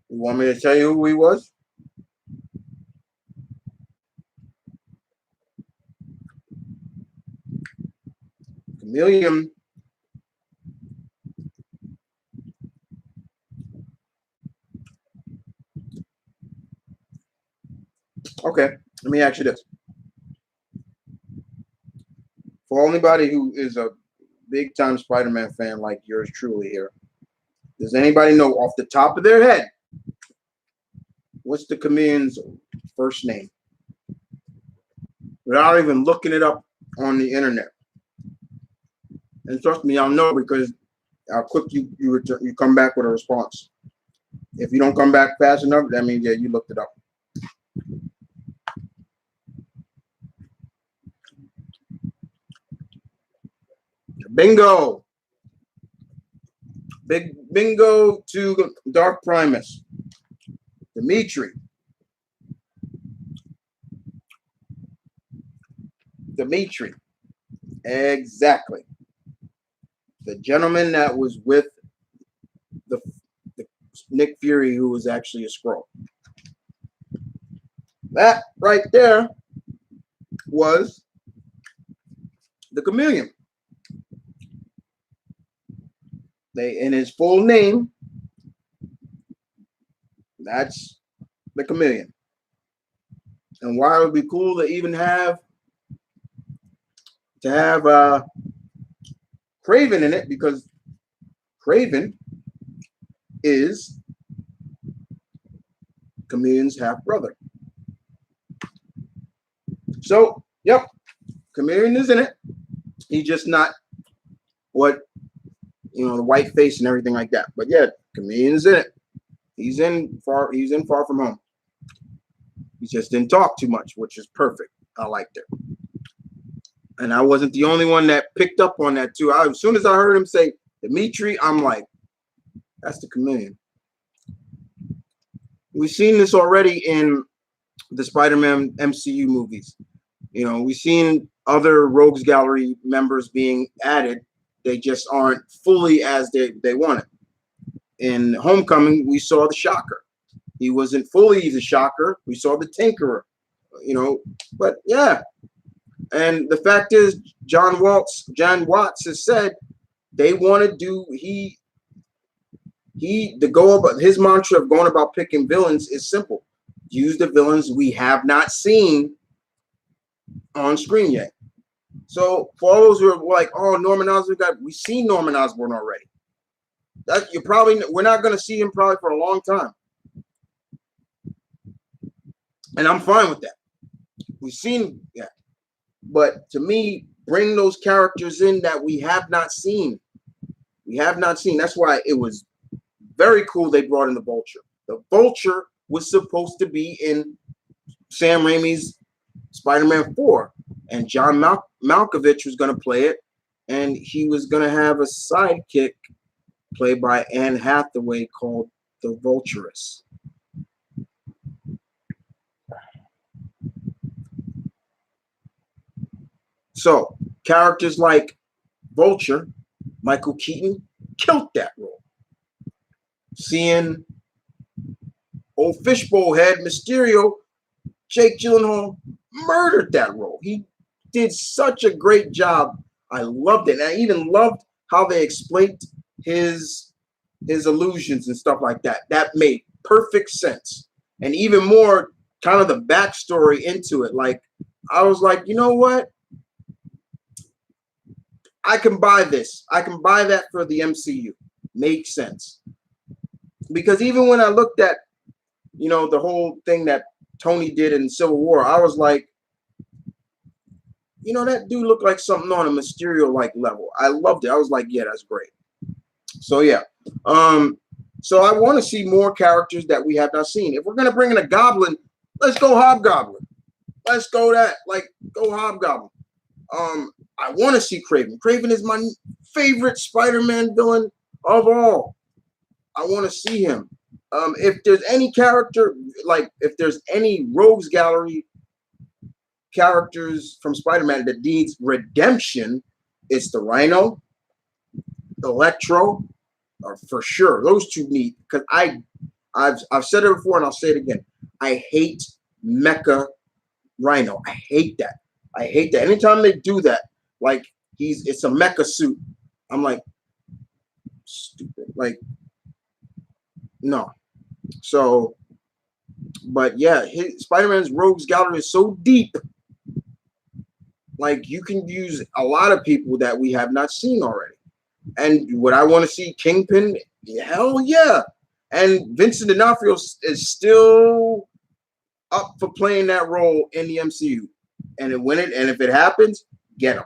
You want me to tell you who he was? Chameleon. Okay, let me ask you this. For anybody who is a big-time Spider-Man fan like yours truly here, does anybody know off the top of their head what's the Chameleon's first name? Without even looking it up on the internet. And trust me, I'll know because how quick you come back with a response. If you don't come back fast enough, that means, yeah, you looked it up. Bingo. Big bingo to Dark Primus. Dimitri. Exactly. The gentleman that was with the Nick Fury, who was actually a Skrull. That right there was the Chameleon. In his full name, that's the Chameleon. And why it would be cool to even have Craven in it, because Craven is Chameleon's half brother. So, yep, Chameleon is in it. He's just not what, the white face and everything like that. But yeah, Chameleon's in it. He's in Far From Home. He just didn't talk too much, which is perfect. I liked it. And I wasn't the only one that picked up on that too. As soon as I heard him say Dimitri, I'm like, that's the Chameleon. We've seen this already in the Spider-Man MCU movies. We've seen other Rogues Gallery members being added. They just aren't fully as they wanted. In Homecoming, we saw the Shocker. He wasn't fully the Shocker. We saw the Tinkerer, but yeah. And the fact is, John Watts has said they want to do his mantra of going about picking villains is simple. Use the villains we have not seen on screen yet. So for all those who are like, oh, Norman Osborn, we've seen Norman Osborn already. We're not going to see him probably for a long time. And I'm fine with that. We've seen, yeah. But to me, bring those characters in that we have not seen. That's why it was very cool they brought in the Vulture. The Vulture was supposed to be in Sam Raimi's Spider-Man 4. And John Malkovich was going to play it. And he was going to have a sidekick played by Anne Hathaway called the Vulturess. So characters like Vulture, Michael Keaton killed that role. Seeing old fishbowl head Mysterio, Jake Gyllenhaal murdered that role. He did such a great job. I loved it. And I even loved how they explained his illusions and stuff like that. That made perfect sense. And even more kind of the backstory into it. Like, I was like, you know what? I can buy this. I can buy that for the MCU. Makes sense. Because even when I looked at, you know, the whole thing that Tony did in Civil War, I was like, you know, that dude looked like something on a Mysterio-like level. I loved it. I was like, yeah, that's great. So, yeah. So I want to see more characters that we have not seen. If we're going to bring in a Goblin, let's go Hobgoblin. Let's go that. Like, go Hobgoblin. I want to see Kraven. Kraven is my favorite Spider-Man villain of all. I want to see him. If there's any character, like if there's any Rogues Gallery characters from Spider-Man that needs redemption, it's the Rhino, Electro, or for sure. Those two need, because I've said it before and I'll say it again. I hate Mecha Rhino. I hate that. I hate that. Anytime they do that, like it's a mecha suit, I'm like, stupid. Like, no. So, but yeah, Spider-Man's Rogues Gallery is so deep. Like, you can use a lot of people that we have not seen already. And would I want to see Kingpin? Hell yeah. And Vincent D'Onofrio is still up for playing that role in the MCU. And if it happens, get him.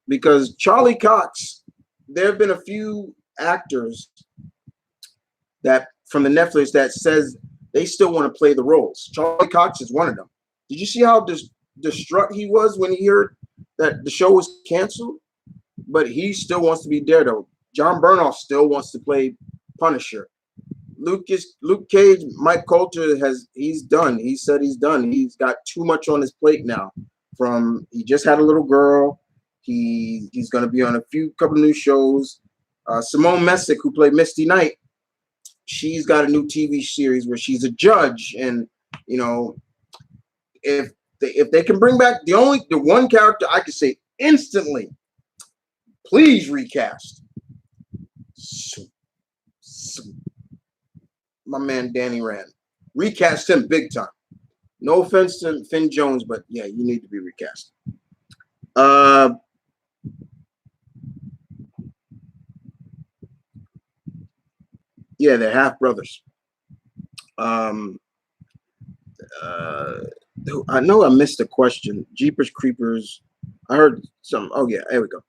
Because Charlie Cox, there have been a few actors that from the Netflix that says they still want to play the roles. Charlie Cox is one of them. Did you see how distraught he was when he heard that the show was canceled? But he still wants to be Daredevil. John Bernthal still wants to play Punisher. Luke Cage, Mike Coulter he's done. He said he's done. He's got too much on his plate now. He just had a little girl. He's going to be on a couple new shows. Simone Messick, who played Misty Knight, she's got a new TV series where she's a judge. And you know, if they can bring back the one character I could say instantly, please recast. My man Danny Rand. Recast him big time. No offense to Finn Jones, but yeah, you need to be recast. Yeah, they're half brothers. I know I missed a question. Jeepers Creepers. I heard some. Oh yeah, there we go.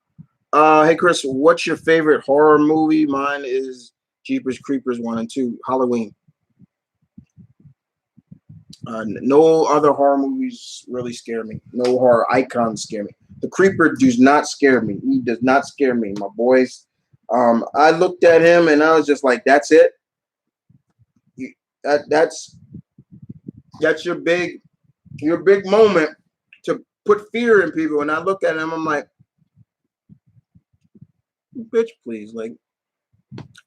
Hey Chris, what's your favorite horror movie? Mine is Jeepers Creepers 1 and 2. Halloween. No other horror movies really scare me. No horror icons scare me. The Creeper does not scare me. He does not scare me. My boys. I looked at him and I was just like, "That's it. That's your big moment to put fear in people." And I look at him, I'm like, "Bitch, please, like,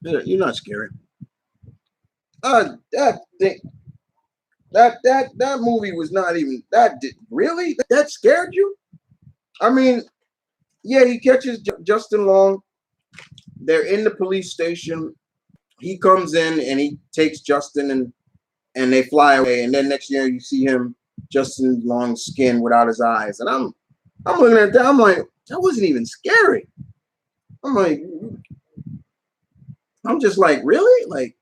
you're not scary." That movie was not even that. Really, that scared you? I mean, yeah, he catches Justin Long. They're in the police station. He comes in and he takes Justin and they fly away. And then next year you see him, Justin Long's skin without his eyes. And I'm looking at that. I'm like, that wasn't even scary. I'm just like, really? Like,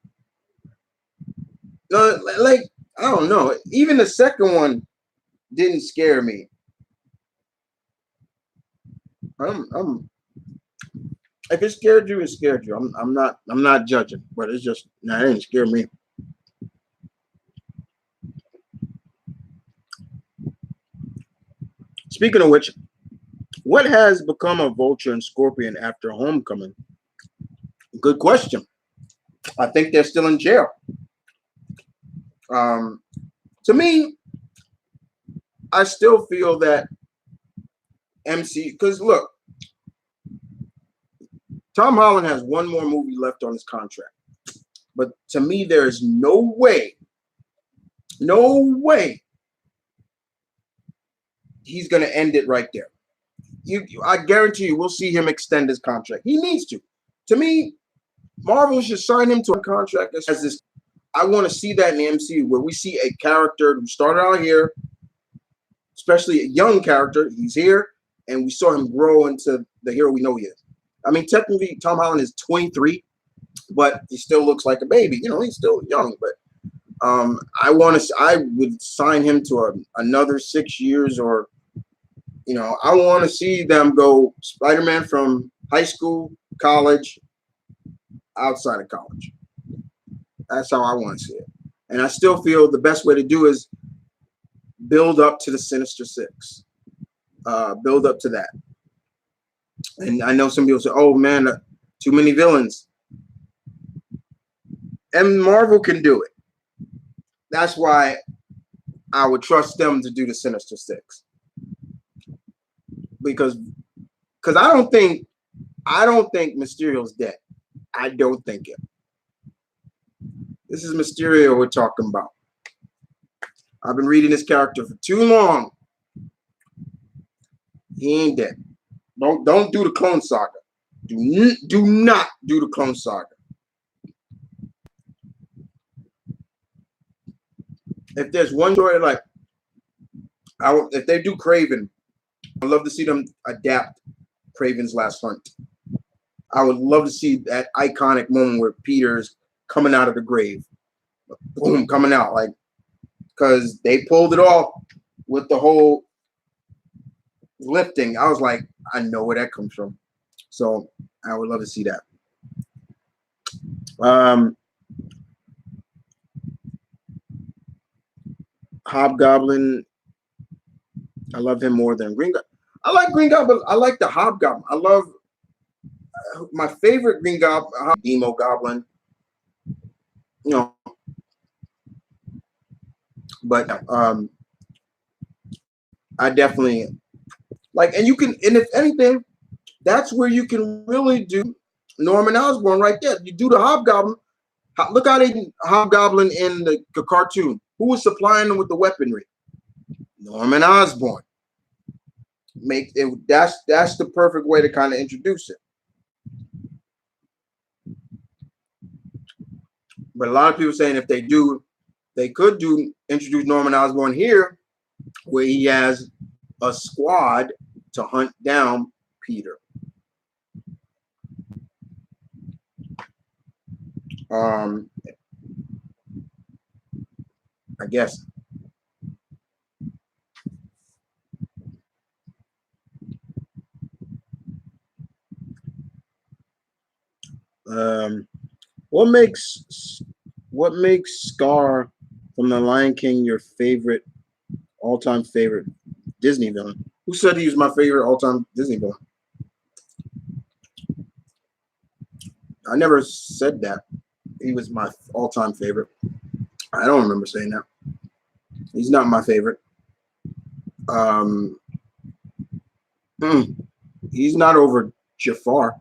like, I don't know. Even the second one didn't scare me. If it scared you, it scared you. I'm not judging, but it's just it didn't scare me. Speaking of which, what has become of Vulture and Scorpion after Homecoming? Good question. I think they're still in jail. To me, I still feel that because look, Tom Holland has one more movie left on his contract. But to me, there is no way he's going to end it right there. I guarantee you we'll see him extend his contract. He needs to. To me, Marvel should sign him to a contract that has this. I want to see that in the MCU where we see a character who started out here, especially a young character. He's here, and we saw him grow into the hero we know he is. I mean, technically, Tom Holland is 23, but he still looks like a baby. You know, he's still young. But I would sign him to another 6 years, or you know, I want to see them go Spider-Man from high school, college, outside of college. That's how I want to see it. And I still feel the best way to do is build up to the Sinister Six. Build up to that. And I know some people say, oh, man, too many villains. And Marvel can do it. That's why I would trust them to do the Sinister Six. Because I don't think Mysterio's dead. I don't think it. This is Mysterio we're talking about. I've been reading this character for too long. He ain't dead. Don't do the Clone Saga. Do not do the Clone Saga. If there's one story like, if they do Kraven, I'd love to see them adapt Kraven's Last Hunt. I would love to see that iconic moment where Peter's coming out of the grave. Boom, coming out. Like, because they pulled it off with the whole lifting. I was like, I know where that comes from. So I would love to see that. Hobgoblin. I love him more than Green Goblin. I like Green Goblin. I like the Hobgoblin. I love my favorite Green Goblin, Demo Goblin. You know, but I definitely like, and you can, and if anything, that's where you can really do Norman Osborn right there. You do the Hobgoblin. Look how they Hobgoblin in the cartoon. Who was supplying them with the weaponry? Norman Osborn. Make it. That's the perfect way to kind of introduce it. But a lot of people saying if they could introduce Norman Osborn here, where he has a squad to hunt down Peter. I guess. What makes Scar from The Lion King your favorite, all-time favorite Disney villain? Who said he was my favorite all-time Disney villain? I never said that he was my all-time favorite. I don't remember saying that. He's not my favorite. He's not over Jafar.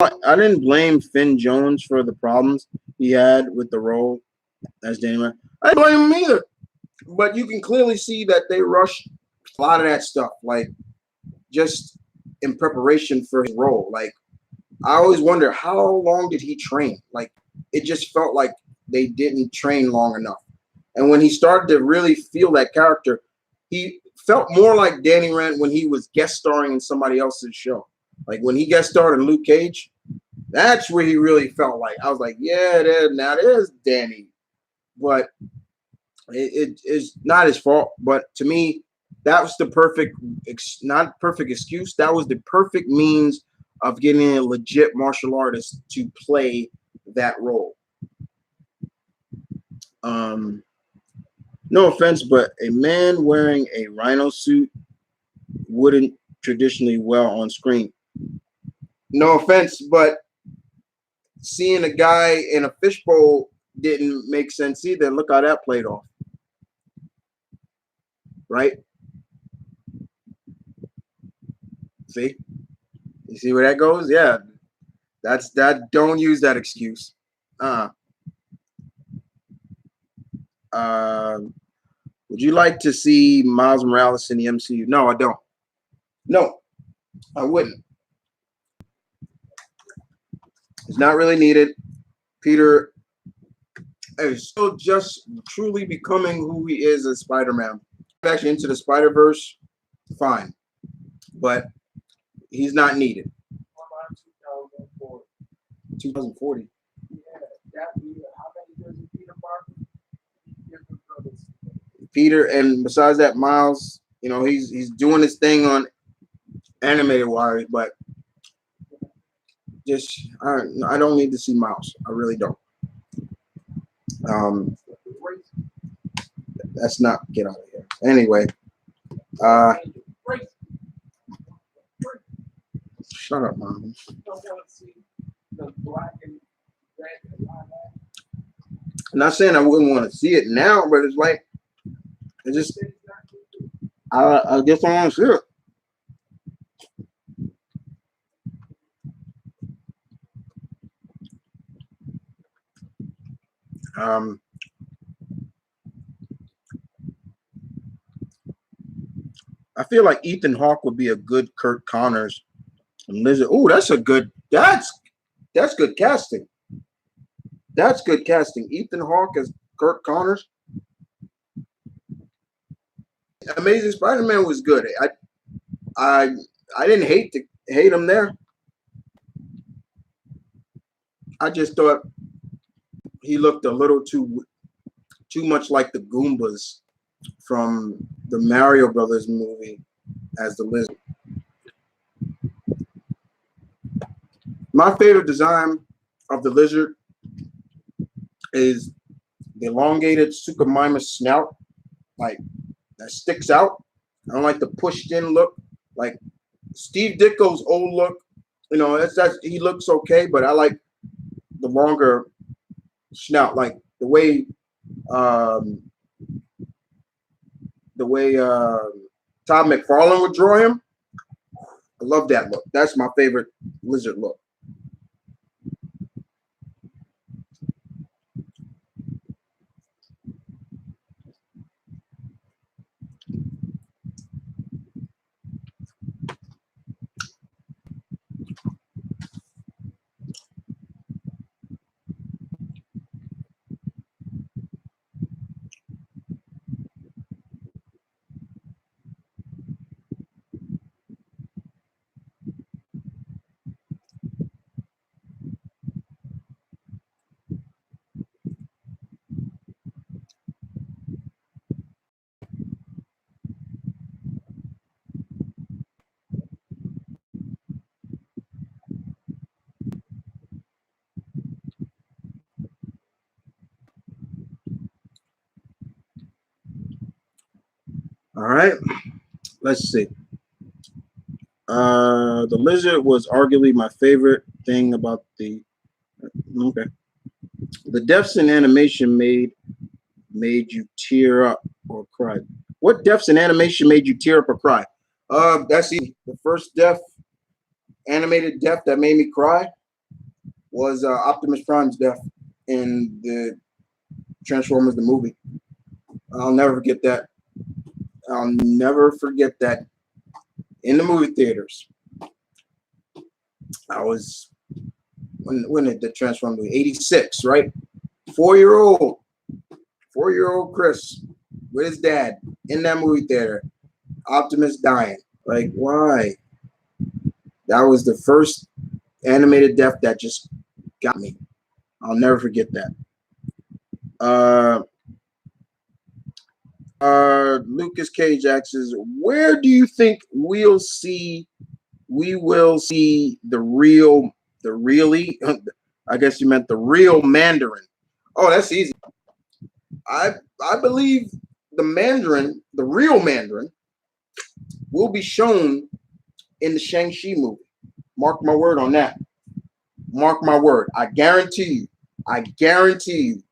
I didn't blame Finn Jones for the problems he had with the role as Danny Man. I didn't blame him either. But you can clearly see that they rushed a lot of that stuff, like just in preparation for his role. Like, I always wonder, how long did he train? Like, it just felt like they didn't train long enough. And when he started to really feel that character, he felt more like Danny Rand when he was guest starring in somebody else's show. Like when he guest starred in Luke Cage, that's where he really felt like, I was like, yeah, now there's Danny. But it is not his fault. But to me, that was the not perfect excuse. That was the perfect means of getting a legit martial artist to play that role. No offense, but a man wearing a rhino suit wouldn't traditionally well on screen. No offense, but seeing a guy in a fishbowl didn't make sense either. Look how that played off. right? See? You see where that goes? Yeah. That's that. Don't use that excuse. Would you like to see Miles Morales in the MCU? No, I don't. No, I wouldn't. It's not really needed. Peter is still just truly becoming who he is as Spider-Man. Actually, into the Spider-Verse, fine, but he's not needed. 2040. Peter, and besides that, Miles, you know, he's doing his thing on animated wise, but just I don't need to see Miles. I really don't. That's not, get out of here. Anyway, shut up, Mom. I'm not saying I wouldn't want to see it now, but it's like, it just, I guess I want to see it. I feel like Ethan Hawke would be a good Kurt Connors. And Lizard. Oh, that's good casting. That's good casting. Ethan Hawke as Kurt Connors. Amazing Spider-Man was good. I didn't hate him there. I just thought he looked a little too much like the Goombas from the Mario Brothers movie as the Lizard. My favorite design of the Lizard is the elongated Suchomimus snout, like that sticks out. I don't like the pushed in look, like Steve Ditko's old look. You know, that's he looks okay, but I like the longer snout, like the way Todd McFarlane would draw him. I love that look. That's my favorite Lizard look. All right, let's see. The Lizard was arguably my favorite thing about the. Okay, the deaths in animation made you tear up or cry. What deaths in animation made you tear up or cry? That's easy. The first animated death that made me cry was Optimus Prime's death in the Transformers the movie. I'll never forget that. I'll never forget that. In the movie theaters, I was when did the Transformers movie? 86, right? 4-year-old Chris with his dad in that movie theater. Optimus dying. Like, why? That was the first animated death that just got me. I'll never forget that. Lucas Cage asks, where do you think we will see the really, I guess you meant the real Mandarin. Oh, that's easy. I believe the real Mandarin, will be shown in the Shang-Chi movie. Mark my word on that. Mark my word. I guarantee you.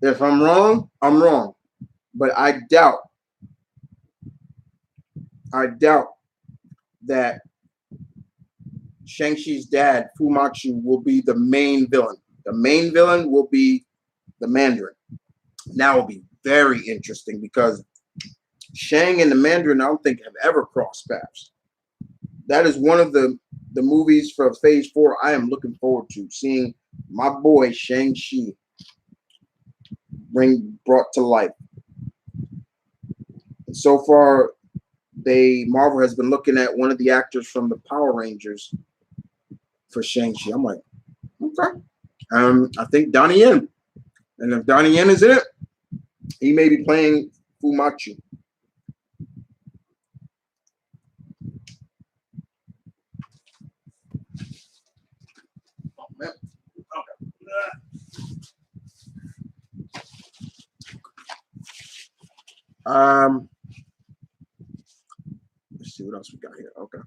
If I'm wrong, I'm wrong. but I doubt that Shang-Chi's dad, Fu Manchu, will be the main villain. The main villain will be the Mandarin. Now will be very interesting because Shang and the Mandarin, I don't think, have ever crossed paths. That is one of the movies for Phase 4 I am looking forward to, seeing my boy Shang-Chi brought to life. And so far, Marvel has been looking at one of the actors from the Power Rangers for Shang-Chi. I'm like, okay. I think Donnie Yen. And if Donnie Yen is in it, he may be playing Fu Manchu. Oh, man. Okay. Let's see what else we got here. Okay.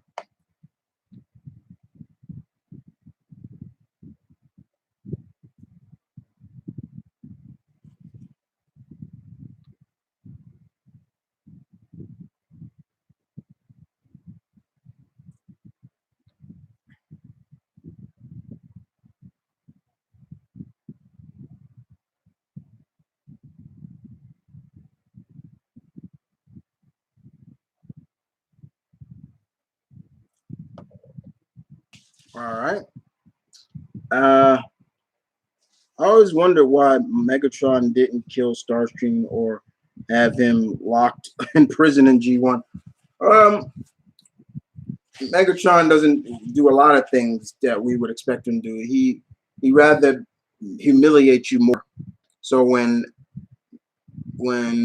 All right. I always wonder why Megatron didn't kill Starscream or have him locked in prison in G1. Megatron doesn't do a lot of things that we would expect him to do. He rather humiliate you more. So when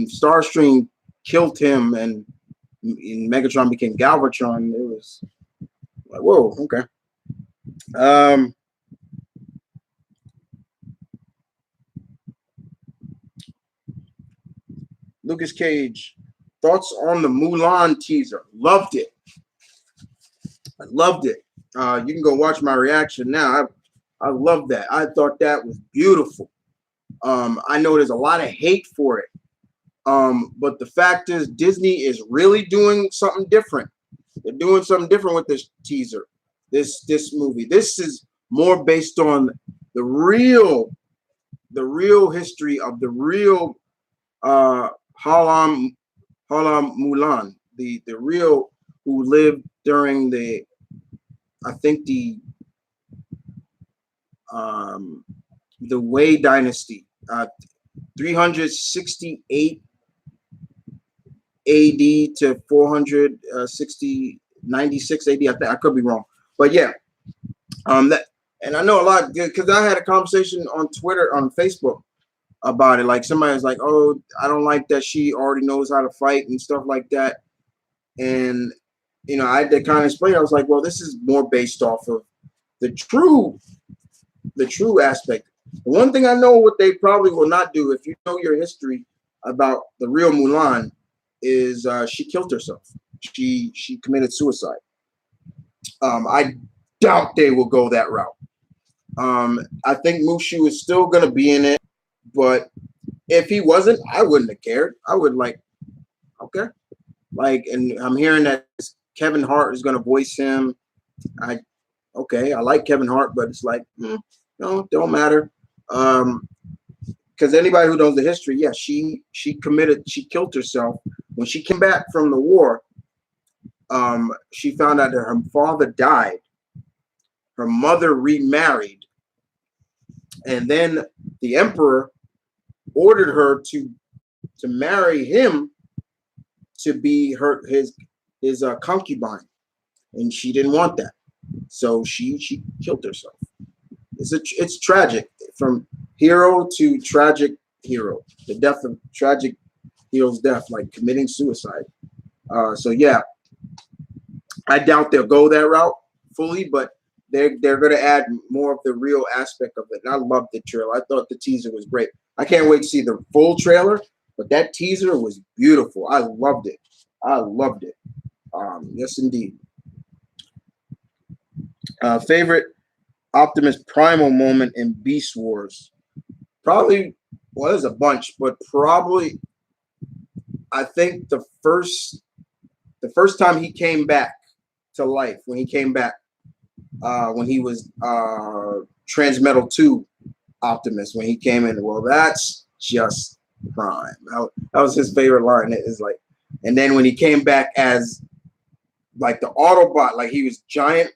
Starscream killed him and Megatron became Galvatron, it was like, whoa, okay. Lucas Cage, thoughts on the Mulan teaser? Loved it. I loved it. You can go watch my reaction now. I love that. I thought that was beautiful. I know there's a lot of hate for it. But the fact is, Disney is really doing something different. They're doing something different with this teaser, this movie. This is more based on the real history of the real Halam Mulan, the real who lived during the Wei dynasty, 368 AD to 96 AD. I could be wrong, but yeah, that, and I know a lot because I had a conversation on Twitter, on Facebook about it. Like somebody was like, "Oh, I don't like that she already knows how to fight and stuff like that," and I had to kind of explain. I was like, "Well, this is more based off of the true aspect." The one thing I know what they probably will not do, if you know your history about the real Mulan, is she killed herself. She committed suicide. I doubt they will go that route. I think Mushu is still going to be in it, but if he wasn't, I wouldn't have cared. I would okay. And I'm hearing that Kevin Hart is going to voice him. I like Kevin Hart, but it's like, no, don't matter. Because anybody who knows the history, yeah, she killed herself. When she came back from the war, she found out that her father died. Her mother remarried. And then the emperor ordered her to marry him to be his concubine. And she didn't want that. So she killed herself. It's tragic, from hero to tragic hero. The death of tragic hero's death, like committing suicide. So yeah, I doubt they'll go that route fully, but they're going to add more of the real aspect of it. And I loved the trailer. I thought the teaser was great. I can't wait to see the full trailer, but that teaser was beautiful. I loved it. Yes, indeed. Favorite Optimus Primal moment in Beast Wars? Probably, well, there's a bunch, but probably I think the first time he came back to life, when he came back, when he was Transmetal 2 Optimus, when he came in, well, that's just prime. That was his favorite line. It is like, and then when he came back as like the Autobot, like he was giant,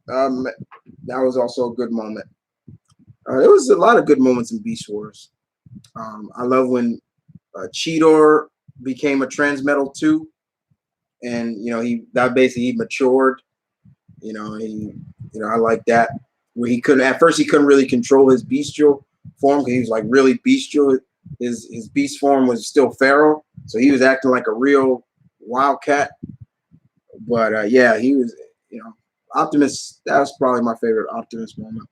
that was also a good moment. There was a lot of good moments in Beast Wars. I love when Cheetor became a Transmetal 2, and he matured. I like that, where he couldn't at first, he couldn't really control his bestial form because he was like really bestial. His beast form was still feral, so he was acting like a real wildcat. But yeah, he was, Optimus. That was probably my favorite Optimus moment.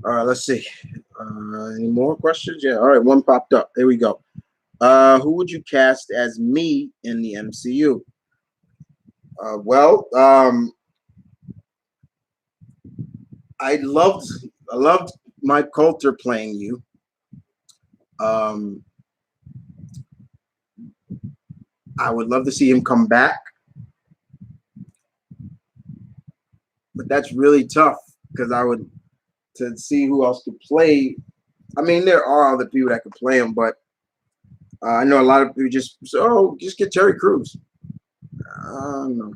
All right, let's see. Any more questions? Yeah. All right, one popped up. Here we go. Who would you cast as me in the MCU? Well, I loved Mike Coulter playing you. I would love to see him come back, but that's really tough because to see who else could play. I mean, there are other people that could play him, but I know a lot of people just get Terry Crews. No.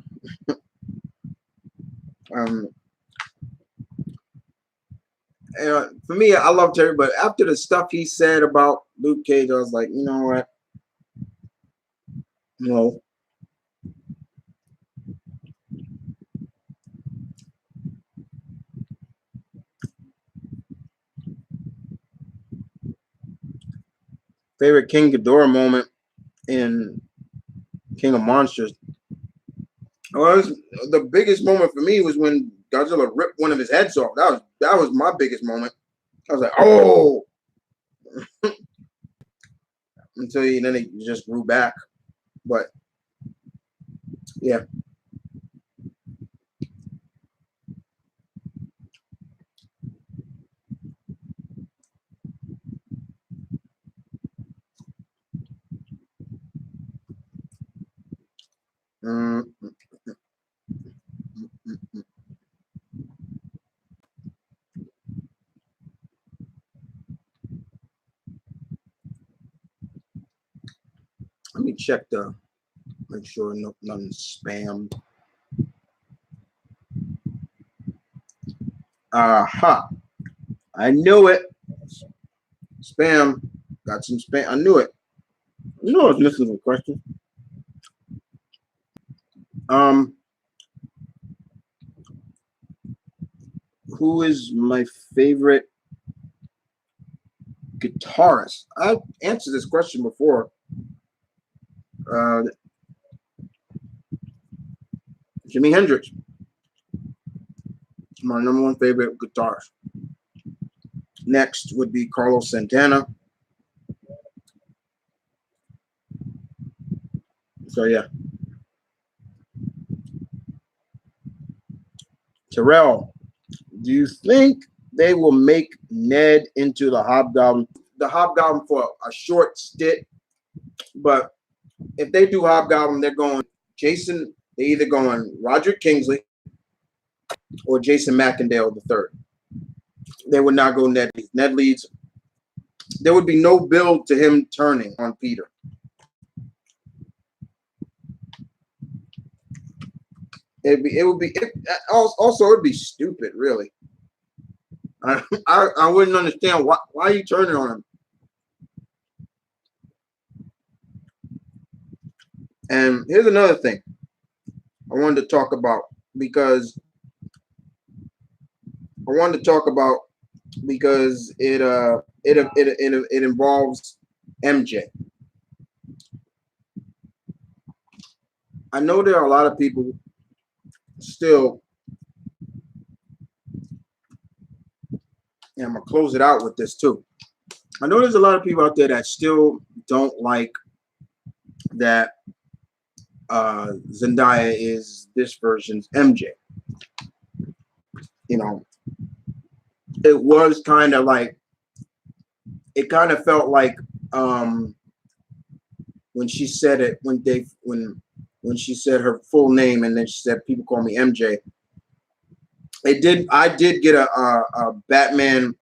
For me, I love Terry, but after the stuff he said about Luke Cage, I was like, you know what? No. Favorite King Ghidorah moment in King of Monsters. Well, the biggest moment for me was when Godzilla ripped one of his heads off. That was my biggest moment. I was like, oh, then it just grew back. But yeah. Let me check make sure nothing's spammed. Aha. I knew it. Spam. Got some spam. I knew it. I knew I was missing a question. Who is my favorite guitarist? I've answered this question before. Jimi Hendrix. My number one favorite guitarist. Next would be Carlos Santana. So yeah. Terrell, do you think they will make Ned into the Hobgoblin? The Hobgoblin for a short stint, but if they do Hobgoblin, they're going Jason. They're either going Roderick Kingsley or Jason McIndale III. They would not go Ned Leeds. Ned Leeds. There would be no build to him turning on Peter. It'd be stupid, really. I wouldn't understand why are you turning on him. And here's another thing I wanted to talk about because it involves MJ. I know there are a lot of people still And I'm gonna close it out with this too. I know there's a lot of people out there that still don't like that Zendaya is this version's MJ. You know, it was kind of like, it kind of felt like when she said it, when she said her full name and then she said, people call me MJ. I did get a Batman